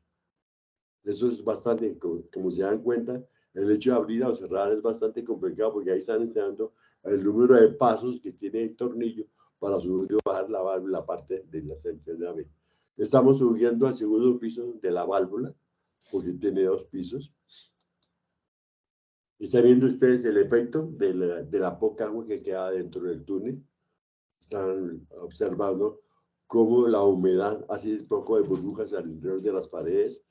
Eso es bastante, como se dan cuenta, el hecho de abrir o cerrar es bastante complicado porque ahí están enseñando el número de pasos que tiene el tornillo para subir o bajar la válvula, la parte de la sección de AB. Estamos subiendo al segundo piso de la válvula, porque tiene 2 pisos. Están viendo ustedes el efecto de la poca agua que queda dentro del túnel. Están observando cómo la humedad hace un poco de burbujas al interior de las paredes.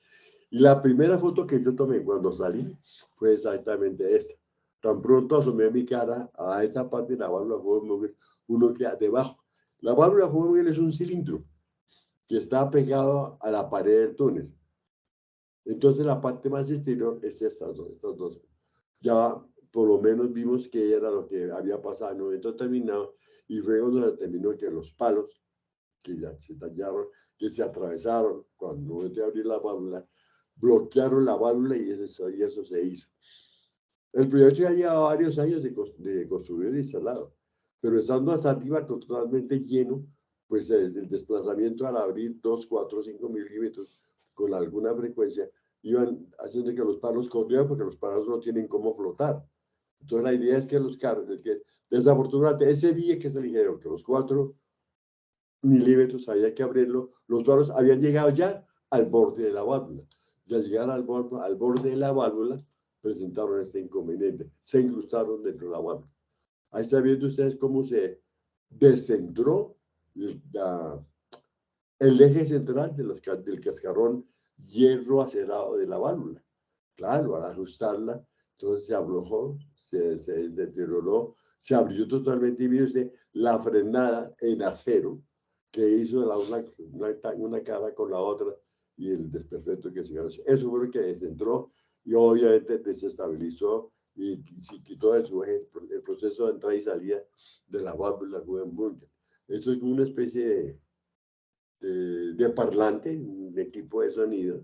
Y la primera foto que yo tomé cuando salí fue exactamente esta. Tan pronto asomé mi cara a esa parte de la válvula Hohenmüller, uno queda debajo. La válvula Hohenmüller es un cilindro que está pegado a la pared del túnel. Entonces la parte más exterior es estas dos. Ya por lo menos vimos que era lo que había pasado en un momento determinado, y fue cuando se determinó que los palos que ya se tallaron, que se atravesaron cuando hubo de abrir la válvula, bloquearon la válvula, y eso se hizo. El proyecto ya lleva varios años de construido y instalado, pero estando hasta arriba totalmente lleno, pues el desplazamiento al abrir 2, 4, 5 milímetros con alguna frecuencia iban haciendo que los palos corrieran, porque los palos no tienen cómo flotar. Entonces la idea es que los carros, desafortunadamente ese día que se dijeron que los 4 milímetros había que abrirlo, los palos habían llegado ya al borde de la válvula. Y al llegar al borde de la válvula, presentaron este inconveniente, se incrustaron dentro de la válvula. Ahí están viendo ustedes cómo se descentró el eje central del cascarón hierro acerado de la válvula. Claro, al ajustarla, entonces se aflojó, se deterioró, se abrió totalmente, y vio usted la frenada en acero que hizo una cara con la otra, y el desperfecto que se ganó. Eso fue lo que descentró y obviamente desestabilizó y quitó de su eje el proceso de entrada y salida de la válvula Hohenmüller. Eso es como una especie de parlante, un equipo de sonido.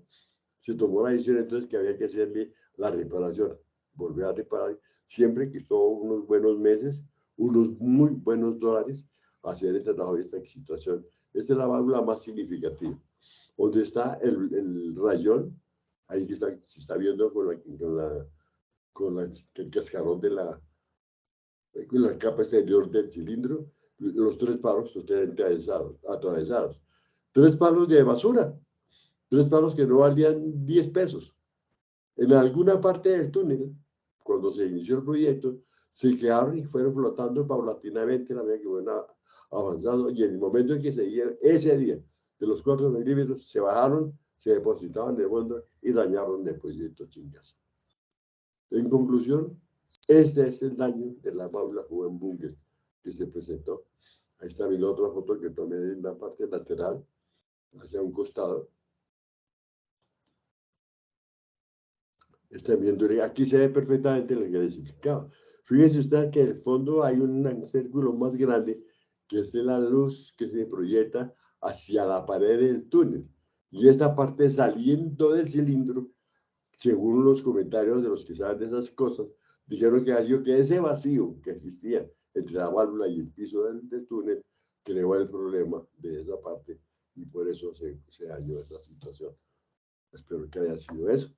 Se tomó la decisión entonces que había que hacerle la reparación, volver a reparar, siempre que estuvo unos buenos meses, unos muy buenos dólares, hacer este trabajo y esta situación. Esta es la válvula más significativa, donde está el rayón, ahí que se está viendo con el cascarón de con la capa exterior del cilindro, los 3 palos totalmente atravesados. 3 palos de basura, 3 palos que no valían 10 pesos. En alguna parte del túnel, cuando se inició el proyecto, se quedaron y fueron flotando paulatinamente a la medida que fueron avanzando, y en el momento en que seguían ese día de los 4 milímetros, se bajaron, se depositaban en el fondo y dañaron el proyecto Chingasa. En conclusión, este es el daño de la válvula Hohenmüller que se presentó. Ahí está viendo otra foto que tomé en la parte lateral, hacia un costado. Están viendo, aquí se ve perfectamente lo que les explicaba. Fíjense ustedes que en el fondo hay un círculo más grande, que es la luz que se proyecta hacia la pared del túnel. Y esta parte saliendo del cilindro, según los comentarios de los que saben de esas cosas, dijeron que ese vacío que existía entre la válvula y el piso del túnel creó el problema de esa parte, y por eso se dañó esa situación. Espero que haya sido eso.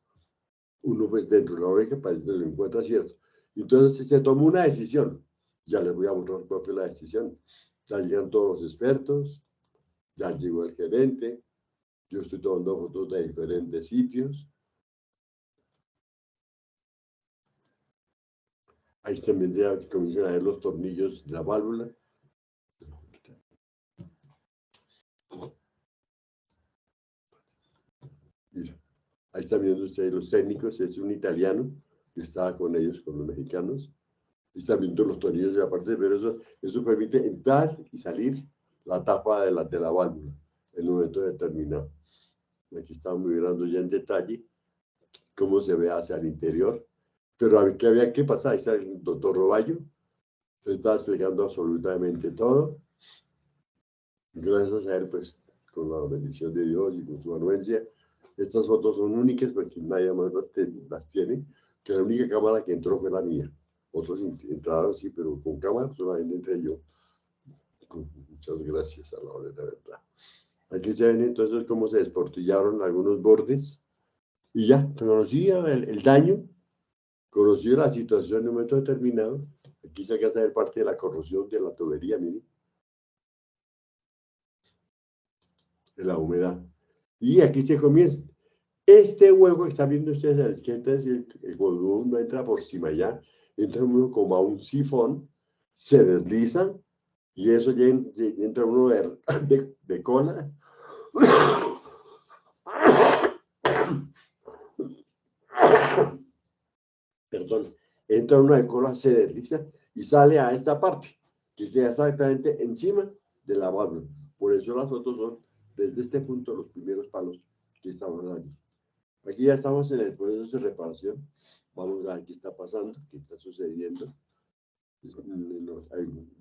Uno pues dentro de la oreja parece que lo encuentra cierto. Entonces se tomó una decisión. Ya les voy a mostrar cuál fue la decisión. Ya llegan todos los expertos, ya llegó el gerente, yo estoy tomando fotos de diferentes sitios. Ahí también ya comienzan a ver los tornillos de la válvula. Mira, ahí están viendo ustedes los técnicos, es un italiano que estaba con ellos, con los mexicanos, y están viendo los tornillos de aparte, pero eso permite entrar y salir la tapa de la válvula en un momento determinado. Aquí estamos mirando ya en detalle cómo se ve hacia el interior, pero ¿qué había que pasar? Ahí está el doctor Roballo, se está explicando absolutamente todo. Gracias a él, pues, con la bendición de Dios y con su anuencia, estas fotos son únicas porque nadie más las tiene, que la única cámara que entró fue la mía. Otros entraron, sí, pero con cámara solamente entré yo. Muchas gracias a la hora de verdad. Aquí se ven entonces cómo se desportillaron algunos bordes y ya, conocía el daño, conocía la situación en un momento determinado. Aquí se alcanza a ver parte de la corrosión de la tubería, miren, de la humedad. Y aquí se comienza. Este hueco que están viendo ustedes a la izquierda es cuando uno entra por cima allá, entra uno como a un sifón, se desliza y eso ya entra uno de cola. Perdón, entra uno de cola, se desliza y sale a esta parte, que queda exactamente encima de la válvula. Por eso las fotos son desde este punto los primeros palos que estaban allí. Aquí ya estamos en el proceso de reparación. Vamos a ver qué está pasando, qué está sucediendo.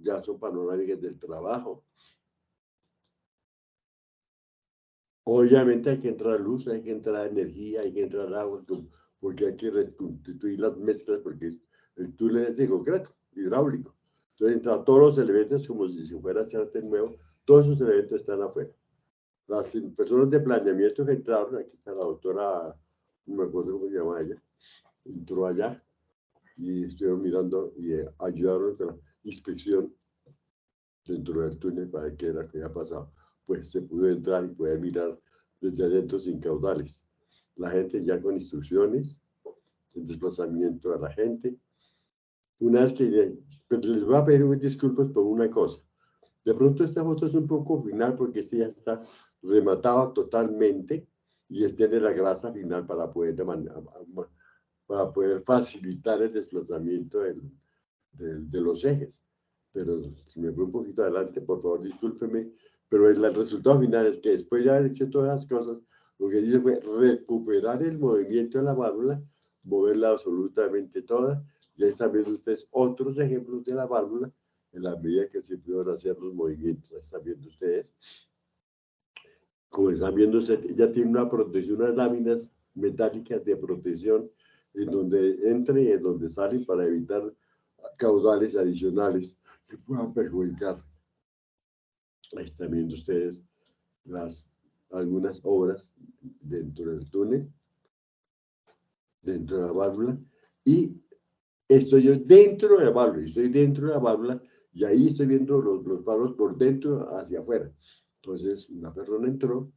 Ya son panorámicas del trabajo. Obviamente hay que entrar luz, hay que entrar energía, hay que entrar agua, porque hay que reconstituir las mezclas, porque el túnel es de concreto, hidráulico. Entonces entran todos los elementos como si se fuera a hacer nuevo, todos esos elementos están afuera. Las personas de planeamiento que entraron, aquí está la doctora, no me acuerdo cómo se llama ella, entró allá y estuvieron mirando y ayudaron con la inspección dentro del túnel para ver qué era que había pasado. Pues se pudo entrar y poder mirar desde adentro sin caudales. La gente ya con instrucciones, el desplazamiento de la gente. Una vez que pero les voy a pedir disculpas por una cosa. De pronto esta foto es un poco final porque este ya está rematado totalmente y tiene la grasa final para poder facilitar el desplazamiento de los ejes. Pero si me voy un poquito adelante, por favor, discúlpeme, pero el resultado final es que después de haber hecho todas las cosas, lo que hice fue recuperar el movimiento de la válvula, moverla absolutamente toda, y ahí están viendo ustedes otros ejemplos de la válvula, en la medida que se pudieron hacer los movimientos. Ahí están viendo ustedes. Como están viendo, ya tiene una protección, unas láminas metálicas de protección en donde entra y en donde salen para evitar caudales adicionales que puedan perjudicar. Ahí están viendo ustedes algunas obras dentro del túnel, dentro de la válvula, y estoy yo dentro de la válvula, estoy dentro de la válvula, y ahí estoy viendo los palos por dentro hacia afuera. Entonces, una persona entró,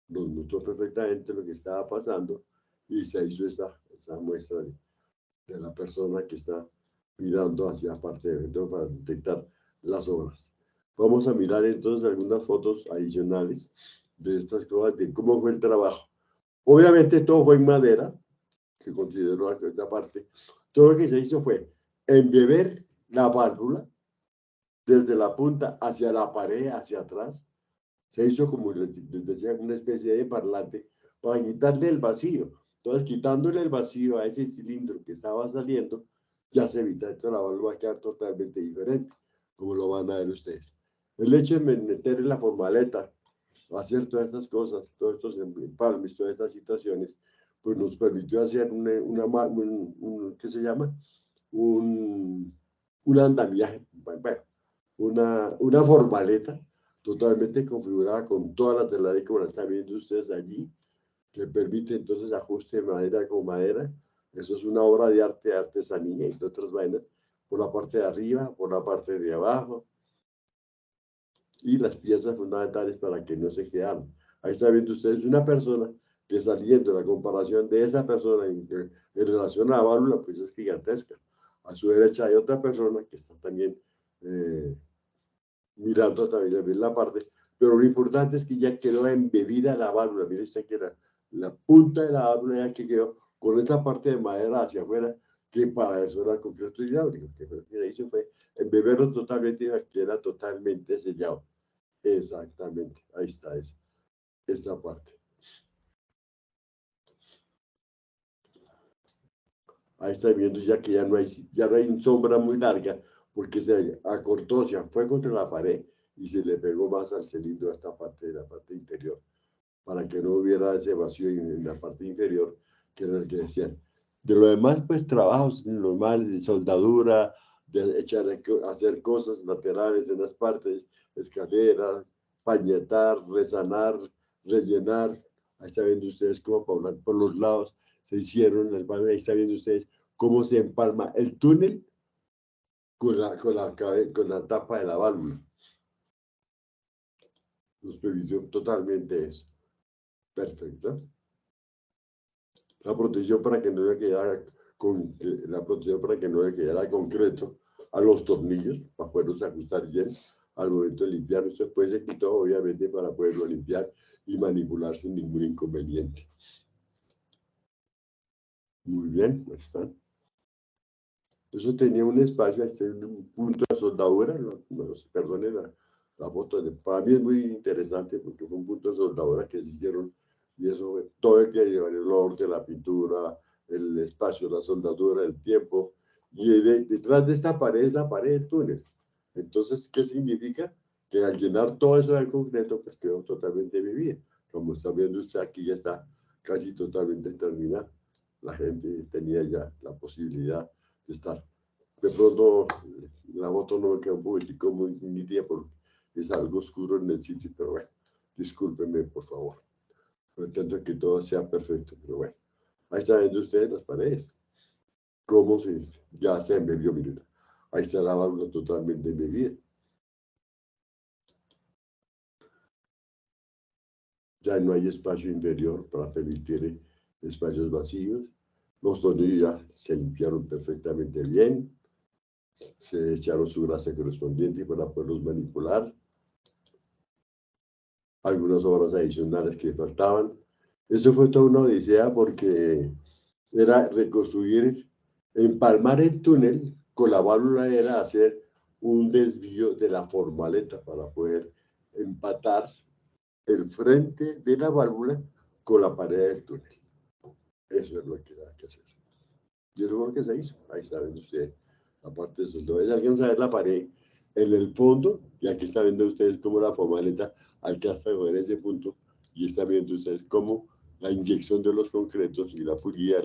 nos mostró perfectamente lo que estaba pasando, y se hizo esa muestra de la persona que está mirando hacia parte de dentro para detectar las obras. Vamos a mirar entonces algunas fotos adicionales de estas cosas, de cómo fue el trabajo. Obviamente todo fue en madera, se consideró esta parte. Todo lo que se hizo fue embeber la válvula desde la punta hacia la pared, hacia atrás. Se hizo, como les decía, una especie de parlante para quitarle el vacío. Entonces, quitándole el vacío a ese cilindro que estaba saliendo, ya se evita que la válvula va a quedar totalmente diferente, como lo van a ver ustedes. El hecho de meter en la formaleta, hacer todas estas cosas, todos estos empalmes, todas estas situaciones, pues nos permitió hacer ¿qué se llama? Un andamiaje, bueno, una formaleta totalmente configurada con todas las telarañas como la están viendo ustedes allí, que permite entonces ajuste de madera con madera. Eso es una obra de arte, artesanía y de otras vainas, por la parte de arriba, por la parte de abajo, y las piezas fundamentales para que no se quedaran. Ahí están viendo ustedes una persona que, saliendo la comparación de esa persona en relación a la válvula, pues es gigantesca. A su derecha hay otra persona que está también mirando también la parte, pero lo importante es que ya quedó embebida la válvula. Miren usted que la punta de la válvula ya que quedó con esa parte de madera hacia afuera, que para eso era concreto hidráulico, que lo que hizo fue embeberlo totalmente y que era totalmente sellado. Exactamente, ahí está esa parte. Ahí está viendo ya que ya no hay sombra muy larga, porque se acortó, se fue contra la pared y se le pegó más al cilindro a esta parte de la parte interior, para que no hubiera ese vacío en la parte inferior, que era el que decían. De lo demás, pues trabajos normales de soldadura, de hacer cosas laterales en las partes, escaleras, pañetar, resanar, rellenar. Ahí está viendo ustedes cómo por los lados se hicieron, ahí está viendo ustedes cómo se empalma el túnel con la tapa de la válvula. Nos permitió totalmente eso. Perfecto. La protección para que no le quedara concreto a los tornillos, para poderlos ajustar bien al momento de limpiar. Después se quitó, obviamente, para poderlo limpiar y manipular sin ningún inconveniente. Muy bien, ahí están. Eso tenía un espacio, un punto de soldadura, perdone la foto, para mí es muy interesante porque fue un punto de soldadura que se hicieron y eso todo el que lleva el olor de la pintura, el espacio, la soldadura, el tiempo, y detrás de esta pared es la pared del túnel. Entonces, ¿qué significa? Que al llenar todo eso de concreto, pues quedó totalmente vivida. Como está viendo usted aquí, ya está casi totalmente terminada. La gente tenía ya la posibilidad de estar. De pronto, la foto no me queda un poquitico muy nítida porque es algo oscuro en el sitio, pero bueno, discúlpenme, por favor. Pero intento que todo sea perfecto, pero bueno. Ahí están viendo ustedes las paredes. Cómo ya se embebió, miren. Ahí está la válvula totalmente embebida. Ya no hay espacio interior para permitir espacios vacíos. Los tornillos ya se limpiaron perfectamente bien. Se echaron su grasa correspondiente para poderlos manipular. Algunas obras adicionales que faltaban. Eso fue toda una odisea porque era reconstruir, empalmar el túnel con la válvula, era hacer un desvío de la formaleta para poder empatar el frente de la válvula con la pared del túnel. Eso es lo que hay que hacer. Y eso fue lo que se hizo. Ahí está viendo usted la parte de soldado. Ya alcanza a ver la pared en el fondo, y aquí está viendo ustedes cómo la formaleta alcanza a ver ese punto, y está viendo ustedes cómo la inyección de los concretos y la pulida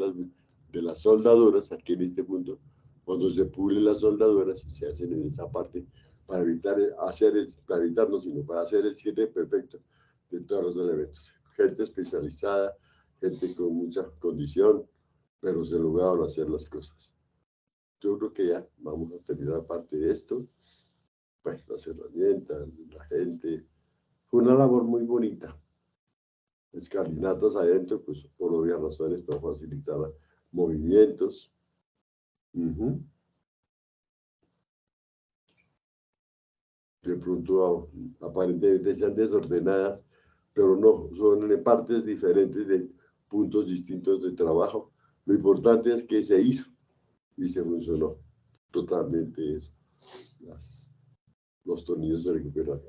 de las soldaduras aquí en este punto, cuando se pulen las soldaduras, se hacen en esa parte para evitarnos, sino para hacer el cierre perfecto de todos los elementos. Gente especializada, gente con mucha condición, pero se lograron hacer las cosas. Yo creo que ya vamos a terminar parte de esto. Pues las herramientas, la gente. Fue una labor muy bonita. Escalinatas adentro, pues por obvias razones, para facilitar movimientos. De pronto aparentemente sean desordenadas, pero no, son en partes diferentes de puntos distintos de trabajo. Lo importante es que se hizo y se funcionó totalmente eso. Los tornillos se recuperaron.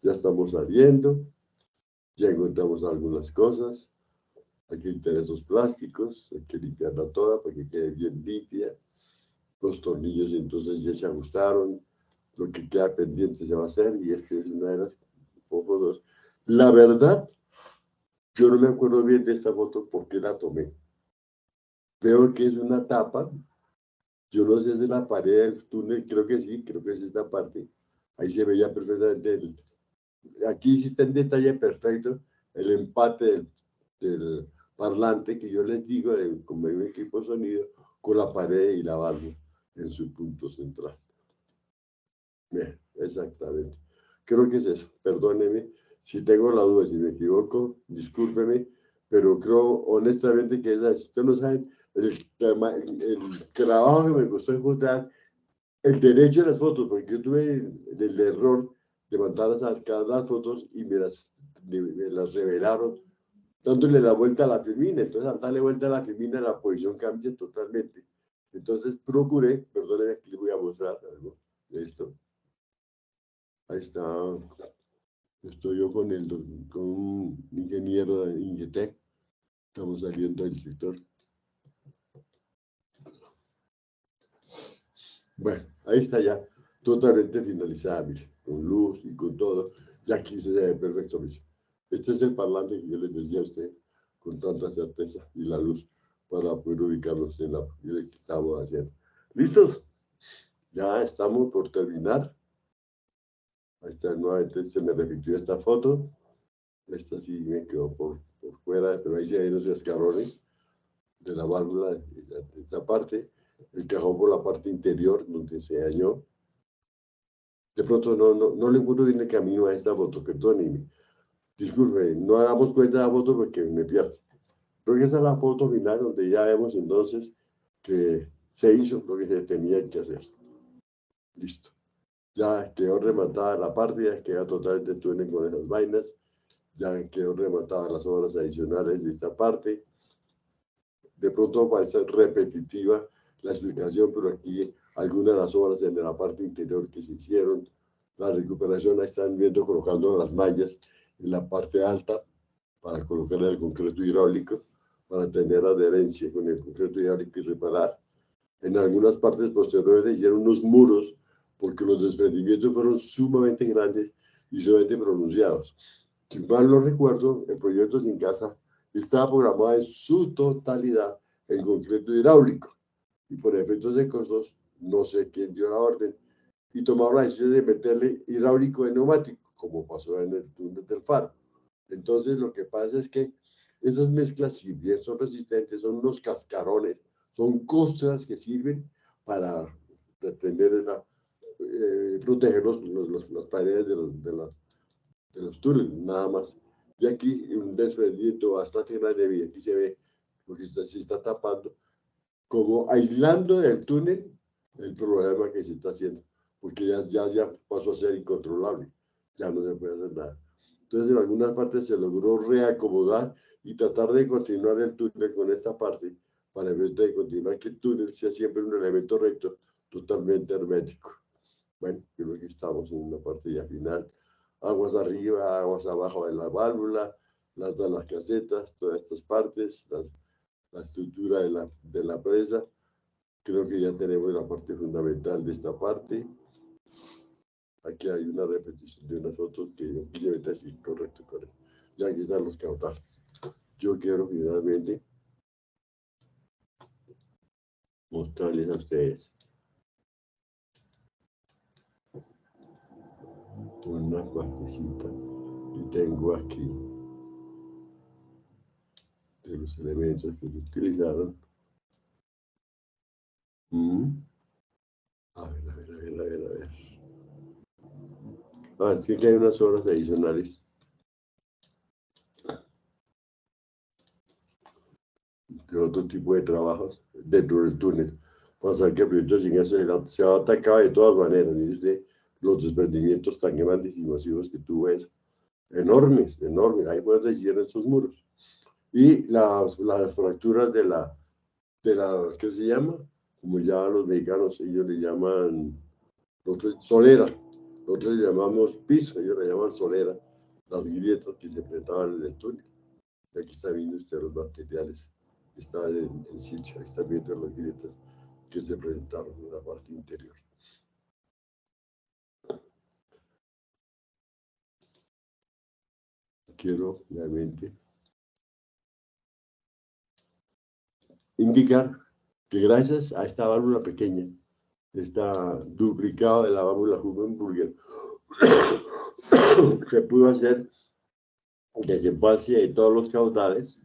Ya estamos saliendo, ya encontramos algunas cosas. Hay que quitar esos plásticos, hay que limpiarla toda para que quede bien limpia. Los tornillos entonces ya se ajustaron, lo que queda pendiente se va a hacer, y esta es una de las fotos. La verdad, yo no me acuerdo bien de esta foto porque la tomé. Veo que es una tapa, yo no sé si es la pared del túnel, creo que sí, creo que es esta parte. Ahí se veía perfectamente. Aquí sí está en detalle perfecto el empate del parlante que yo les digo, como un equipo de sonido, con la pared y la válvula en su punto central. Bien, exactamente. Creo que es eso. Perdóneme si tengo la duda, si me equivoco, discúlpeme, pero creo honestamente que es eso. Ustedes no saben el trabajo que me costó encontrar el derecho de las fotos, porque yo tuve el error de mandar a sacar las fotos y me las revelaron dándole la vuelta a la filmina. Entonces, al darle vuelta a la filmina, la posición cambia totalmente. Entonces procuré, perdónenme, aquí les voy a mostrar algo de esto. Ahí está, estoy yo con un ingeniero de Ingetec, estamos saliendo del sector. Bueno, ahí está ya, totalmente finalizada, mire, con luz y con todo, y aquí se ve perfecto, mire. Este es el parlante que yo les decía a usted, con tanta certeza, y la luz, para poder ubicarlos en la que estamos haciendo. ¿Listos? Ya estamos por terminar. Ahí está, nuevamente se me repitió esta foto. Esta sí me quedó por fuera, pero ahí se ven los cascarones de la válvula de esa parte. El cajón por la parte interior, donde se dañó. De pronto no le encuentro bien el camino a esta foto, perdónenme. Disculpe, no hagamos cuenta de la foto porque me pierdo. Creo que esa es la foto final donde ya vemos entonces que se hizo lo que se tenía que hacer. Listo. Ya quedó rematada la parte, ya queda totalmente túnel con esas vainas. Ya quedó rematada las obras adicionales de esta parte. De pronto parece repetitiva la explicación, pero aquí algunas de las obras en la parte interior que se hicieron, la recuperación, ahí están viendo colocando las mallas en la parte alta para colocar el concreto hidráulico, para tener adherencia con el concreto hidráulico y reparar. En algunas partes posteriores hicieron unos muros porque los desprendimientos fueron sumamente grandes y sumamente pronunciados. Si mal no recuerdo, el proyecto Sin Casa estaba programado en su totalidad en concreto hidráulico y por efectos de costos, no sé quién dio la orden y tomaron la decisión de meterle hidráulico de neumático, como pasó en el túnel del Faro. Entonces, lo que pasa es que esas mezclas, si bien son resistentes, son unos cascarones, son costras que sirven para detener proteger las paredes de los túneles, nada más. Y aquí un desprendimiento bastante grande, y aquí se ve lo que se está tapando, como aislando del túnel el problema que se está haciendo, porque ya pasó a ser incontrolable, ya no se puede hacer nada. Entonces, en algunas partes se logró reacomodar y tratar de continuar el túnel con esta parte, para en vez de continuar que el túnel sea siempre un elemento recto, totalmente hermético. Bueno, creo que estamos en una parte ya final. Aguas arriba, aguas abajo de la válvula, las casetas, todas estas partes, la estructura de la presa. Creo que ya tenemos la parte fundamental de esta parte. Aquí hay una repetición de una foto que yo quise meter así, correcto. Y aquí están los caudales. Yo quiero finalmente mostrarles a ustedes una partecita que tengo aquí de los elementos que se utilizaron. A ver. Es que aquí hay unas obras adicionales de otro tipo de trabajos dentro del túnel. Pasa que el proyecto Sin Casa se ha atacado de todas maneras. Mire usted los desprendimientos tan grandes y masivos que tú ves. Enormes. Ahí pueden decir estos muros. Y las fracturas de la, ¿qué se llama? Como ya los mexicanos, ellos le llaman solera. Nosotros le llamamos piso, ellos le llaman solera. Las grietas que se presentaban en el túnel. Y aquí está viendo usted los materiales que estaban en sitio. Ahí está viendo las grietas que se presentaron en la parte interior. Quiero realmente indicar que gracias a esta válvula pequeña, está duplicado de la válvula Hugenburger, se pudo hacer desembalse de todos los caudales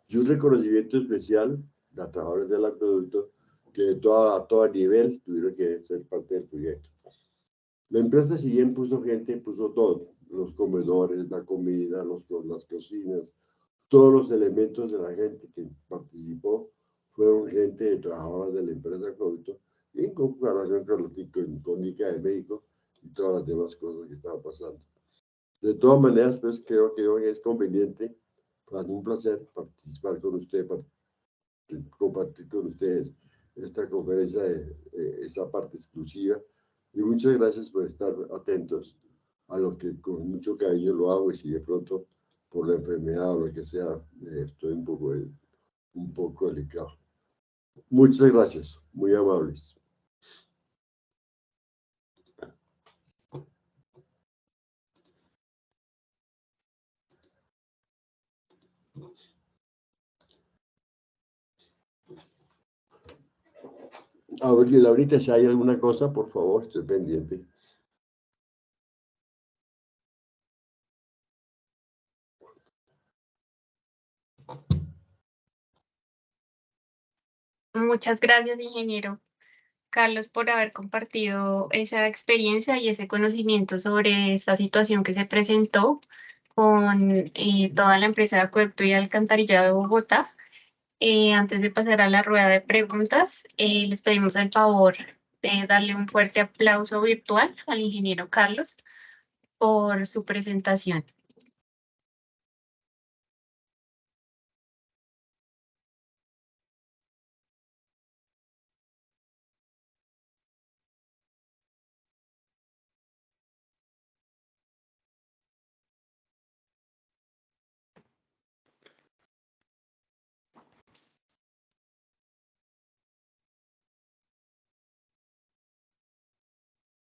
y un reconocimiento especial a trabajadores del acueducto que a todo nivel tuvieron que ser parte del proyecto. La empresa, si bien puso gente, puso todo, los comedores, la comida, las cocinas, todos los elementos de la gente que participó fueron gente de trabajadoras de la empresa Acueducto y en comparación con ICA de México y todas las demás cosas que estaban pasando. De todas maneras, pues creo que es conveniente, para mí un placer participar con usted, compartir con ustedes esta conferencia, esa parte exclusiva. Y muchas gracias por estar atentos a lo que con mucho cariño lo hago, y si de pronto por la enfermedad o lo que sea, estoy un poco delicado. Muchas gracias, muy amables. Ahorita, si hay alguna cosa, por favor, estoy pendiente. Muchas gracias, ingeniero Carlos, por haber compartido esa experiencia y ese conocimiento sobre esta situación que se presentó con toda la empresa de acueducto y alcantarillado de Bogotá. Antes de pasar a la rueda de preguntas, les pedimos el favor de darle un fuerte aplauso virtual al ingeniero Carlos por su presentación.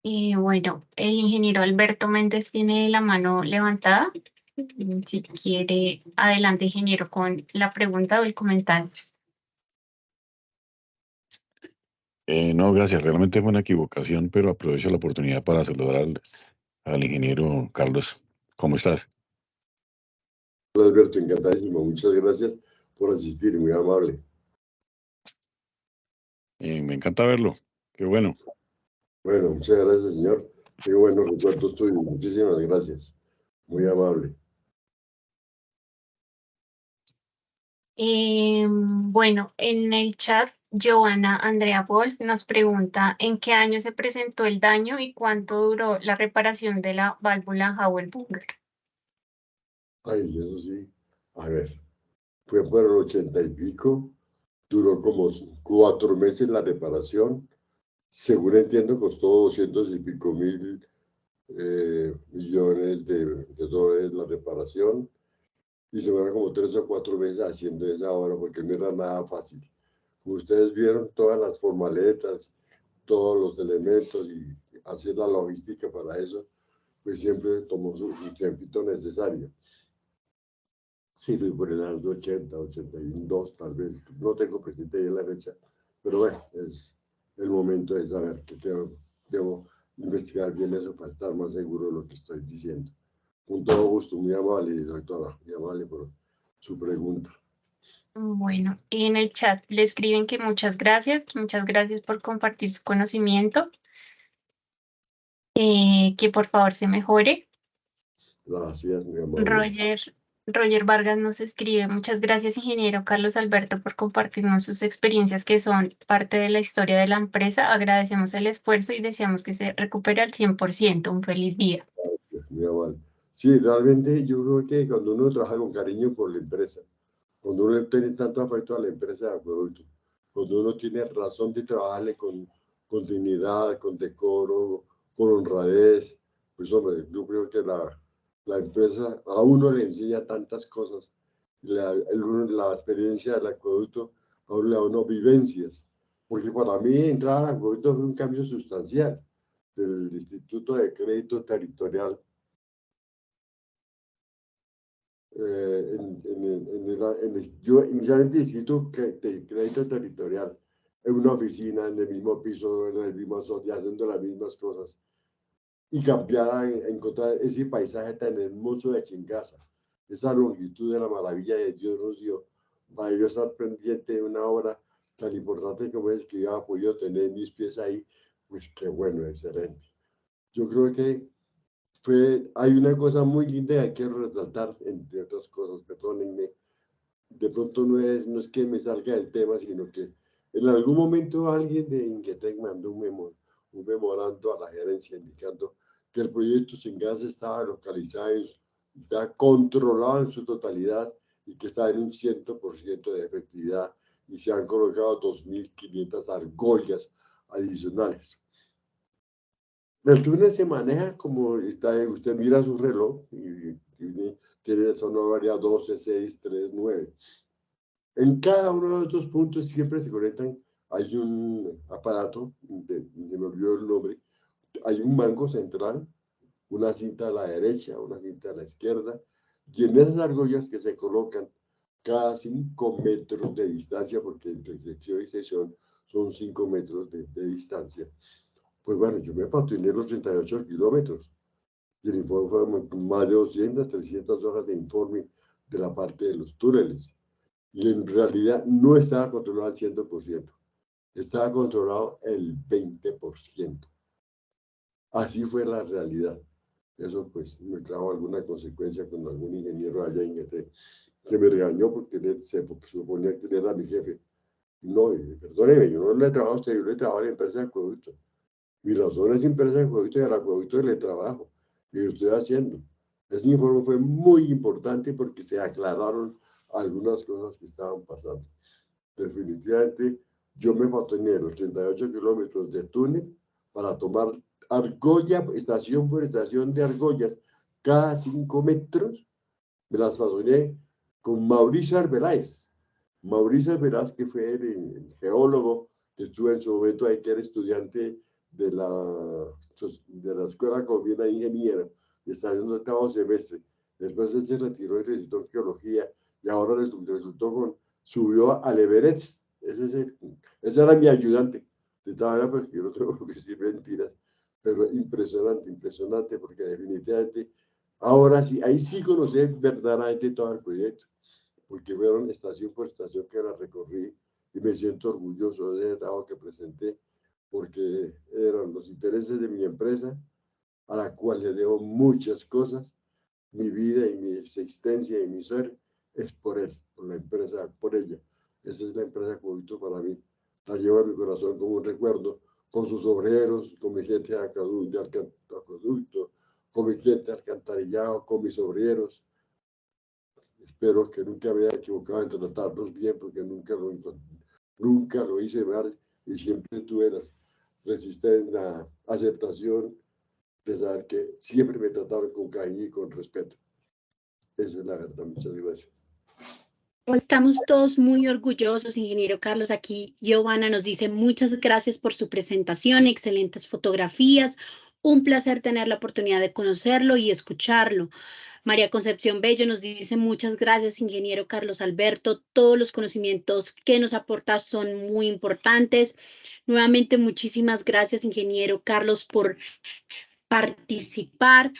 Bueno, el ingeniero Alberto Méndez tiene la mano levantada. Si quiere, adelante, ingeniero, con la pregunta o el comentario. No, gracias. Realmente fue una equivocación, pero aprovecho la oportunidad para saludar al ingeniero Carlos. ¿Cómo estás? Hola, Alberto, encantadísimo. Muchas gracias por asistir, muy amable. Me encanta verlo. Qué bueno. Bueno, muchas gracias, señor. Qué buenos recuerdos tuyos. Muchísimas gracias. Muy amable. Bueno, en el chat, Joana Andrea Wolf nos pregunta en qué año se presentó el daño y cuánto duró la reparación de la válvula Howell-Bunger. Ay, eso sí. A ver, fue por el 80 y pico. Duró como 4 meses la reparación. Según entiendo, costó 200 y pico mil millones de dólares la reparación. Y se fueron como 3 o 4 meses haciendo esa obra porque no era nada fácil. Como ustedes vieron, todas las formaletas, todos los elementos y hacer la logística para eso, pues siempre tomó su tiempito necesario. Sí, fui por el año 80, 82 tal vez, no tengo presente ahí la fecha, pero bueno, es el momento de saber que debo investigar bien eso para estar más seguro de lo que estoy diciendo. Con todo gusto, muy amable, doctora, muy amable por su pregunta. Bueno, en el chat le escriben que muchas gracias por compartir su conocimiento, que por favor se mejore. Gracias, muy amable. Roger Vargas nos escribe, muchas gracias, ingeniero Carlos Alberto, por compartirnos sus experiencias que son parte de la historia de la empresa. Agradecemos el esfuerzo y deseamos que se recupere al 100%. Un feliz día. Gracias, muy amable. Sí, realmente yo creo que cuando uno trabaja con cariño por la empresa, cuando uno tiene tanto afecto a la empresa de acueducto, cuando uno tiene razón de trabajarle con dignidad, con decoro, con honradez, pues hombre, yo creo que la empresa a uno le enseña tantas cosas. La experiencia del acueducto a uno le da unas vivencias, porque para mí entrar al acueducto fue un cambio sustancial del Instituto de Crédito Territorial. Yo inicialmente inscrito de crédito territorial en una oficina, en el mismo piso, en el mismo social, haciendo las mismas cosas, y cambiar a encontrar ese paisaje tan hermoso de Chingaza, esa longitud de la maravilla de Dios nos dio, para yo estar pendiente de una obra tan importante como es que yo he podido tener mis pies ahí, pues qué bueno, excelente. Yo creo que hay una cosa muy linda que quiero resaltar, entre otras cosas, perdónenme, de pronto no es que me salga del tema, sino que en algún momento alguien de Ingetec mandó un memorando a la gerencia indicando que el proyecto Chingaza estaba localizado, estaba controlado en su totalidad y que estaba en un 100% de efectividad y se han colocado 2.500 argollas adicionales. El túnel se maneja como está, usted mira su reloj y tiene esa variedad 12, 6, 3, 9. En cada uno de estos puntos siempre se conectan, hay un aparato, me olvidó el nombre, hay un mango central, una cinta a la derecha, una cinta a la izquierda, y en esas argollas que se colocan cada 5 metros de distancia, porque entre sección y sección son 5 metros de distancia. Pues bueno, yo me patiné los 38 kilómetros. Y el informe fue más de 200, 300 horas de informe de la parte de los túneles. Y en realidad no estaba controlado al 100%. Estaba controlado el 20%. Así fue la realidad. Eso pues me trajo alguna consecuencia con algún ingeniero allá en GT que me regañó porque se suponía que él era mi jefe. No, perdóneme, yo no le trabajo a usted, yo le trabajo a la empresa de acueducto. Mi razón es empresa de acueducto y al acueducto le trabajo y lo estoy haciendo. Ese informe fue muy importante porque se aclararon algunas cosas que estaban pasando. Definitivamente, yo me patiné los 38 kilómetros de túnel para tomar argolla, estación por estación de argollas, cada 5 metros, me las patiné con Mauricio Arbeláez. Mauricio Arbeláez, que fue el geólogo que estuvo en su momento ahí, que era estudiante de la Escuela Colombiana de Ingeniero, y está en el 8º semestre. Después él se retiró y recitó geología, y ahora subió al Everest. Ese era mi ayudante. Porque yo no tengo que decir mentiras, pero impresionante, impresionante, porque definitivamente, ahora sí, ahí sí conocí verdaderamente todo el proyecto, porque fueron estación por estación que la recorrí, y me siento orgulloso de ese trabajo que presenté, porque eran los intereses de mi empresa, a la cual le debo muchas cosas. Mi vida y mi existencia y mi ser es por él, por la empresa, por ella. Esa es la empresa Acueducto para mí. La llevo en mi corazón como un recuerdo, con sus obreros, con mi gente de acueducto, con mi gente de alcantarillado, con mis obreros. Espero que nunca me haya equivocado en tratarlos bien, porque nunca lo hice mal y siempre tuve la resistencia, la aceptación de saber que siempre me trataron con cariño y con respeto. Esa es la verdad. Muchas gracias. Estamos todos muy orgullosos, ingeniero Carlos. Aquí Giovanna nos dice muchas gracias por su presentación, excelentes fotografías. Un placer tener la oportunidad de conocerlo y escucharlo. María Concepción Bello nos dice muchas gracias, ingeniero Carlos Alberto. Todos los conocimientos que nos aporta son muy importantes. Nuevamente, muchísimas gracias, ingeniero Carlos, por participar,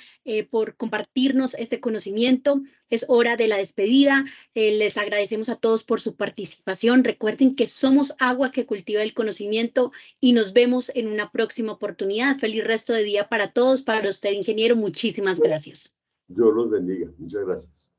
por compartirnos este conocimiento. Es hora de la despedida. Les agradecemos a todos por su participación. Recuerden que somos agua que cultiva el conocimiento y nos vemos en una próxima oportunidad. Feliz resto de día para todos. Para usted, ingeniero, muchísimas gracias. Dios los bendiga. Muchas gracias.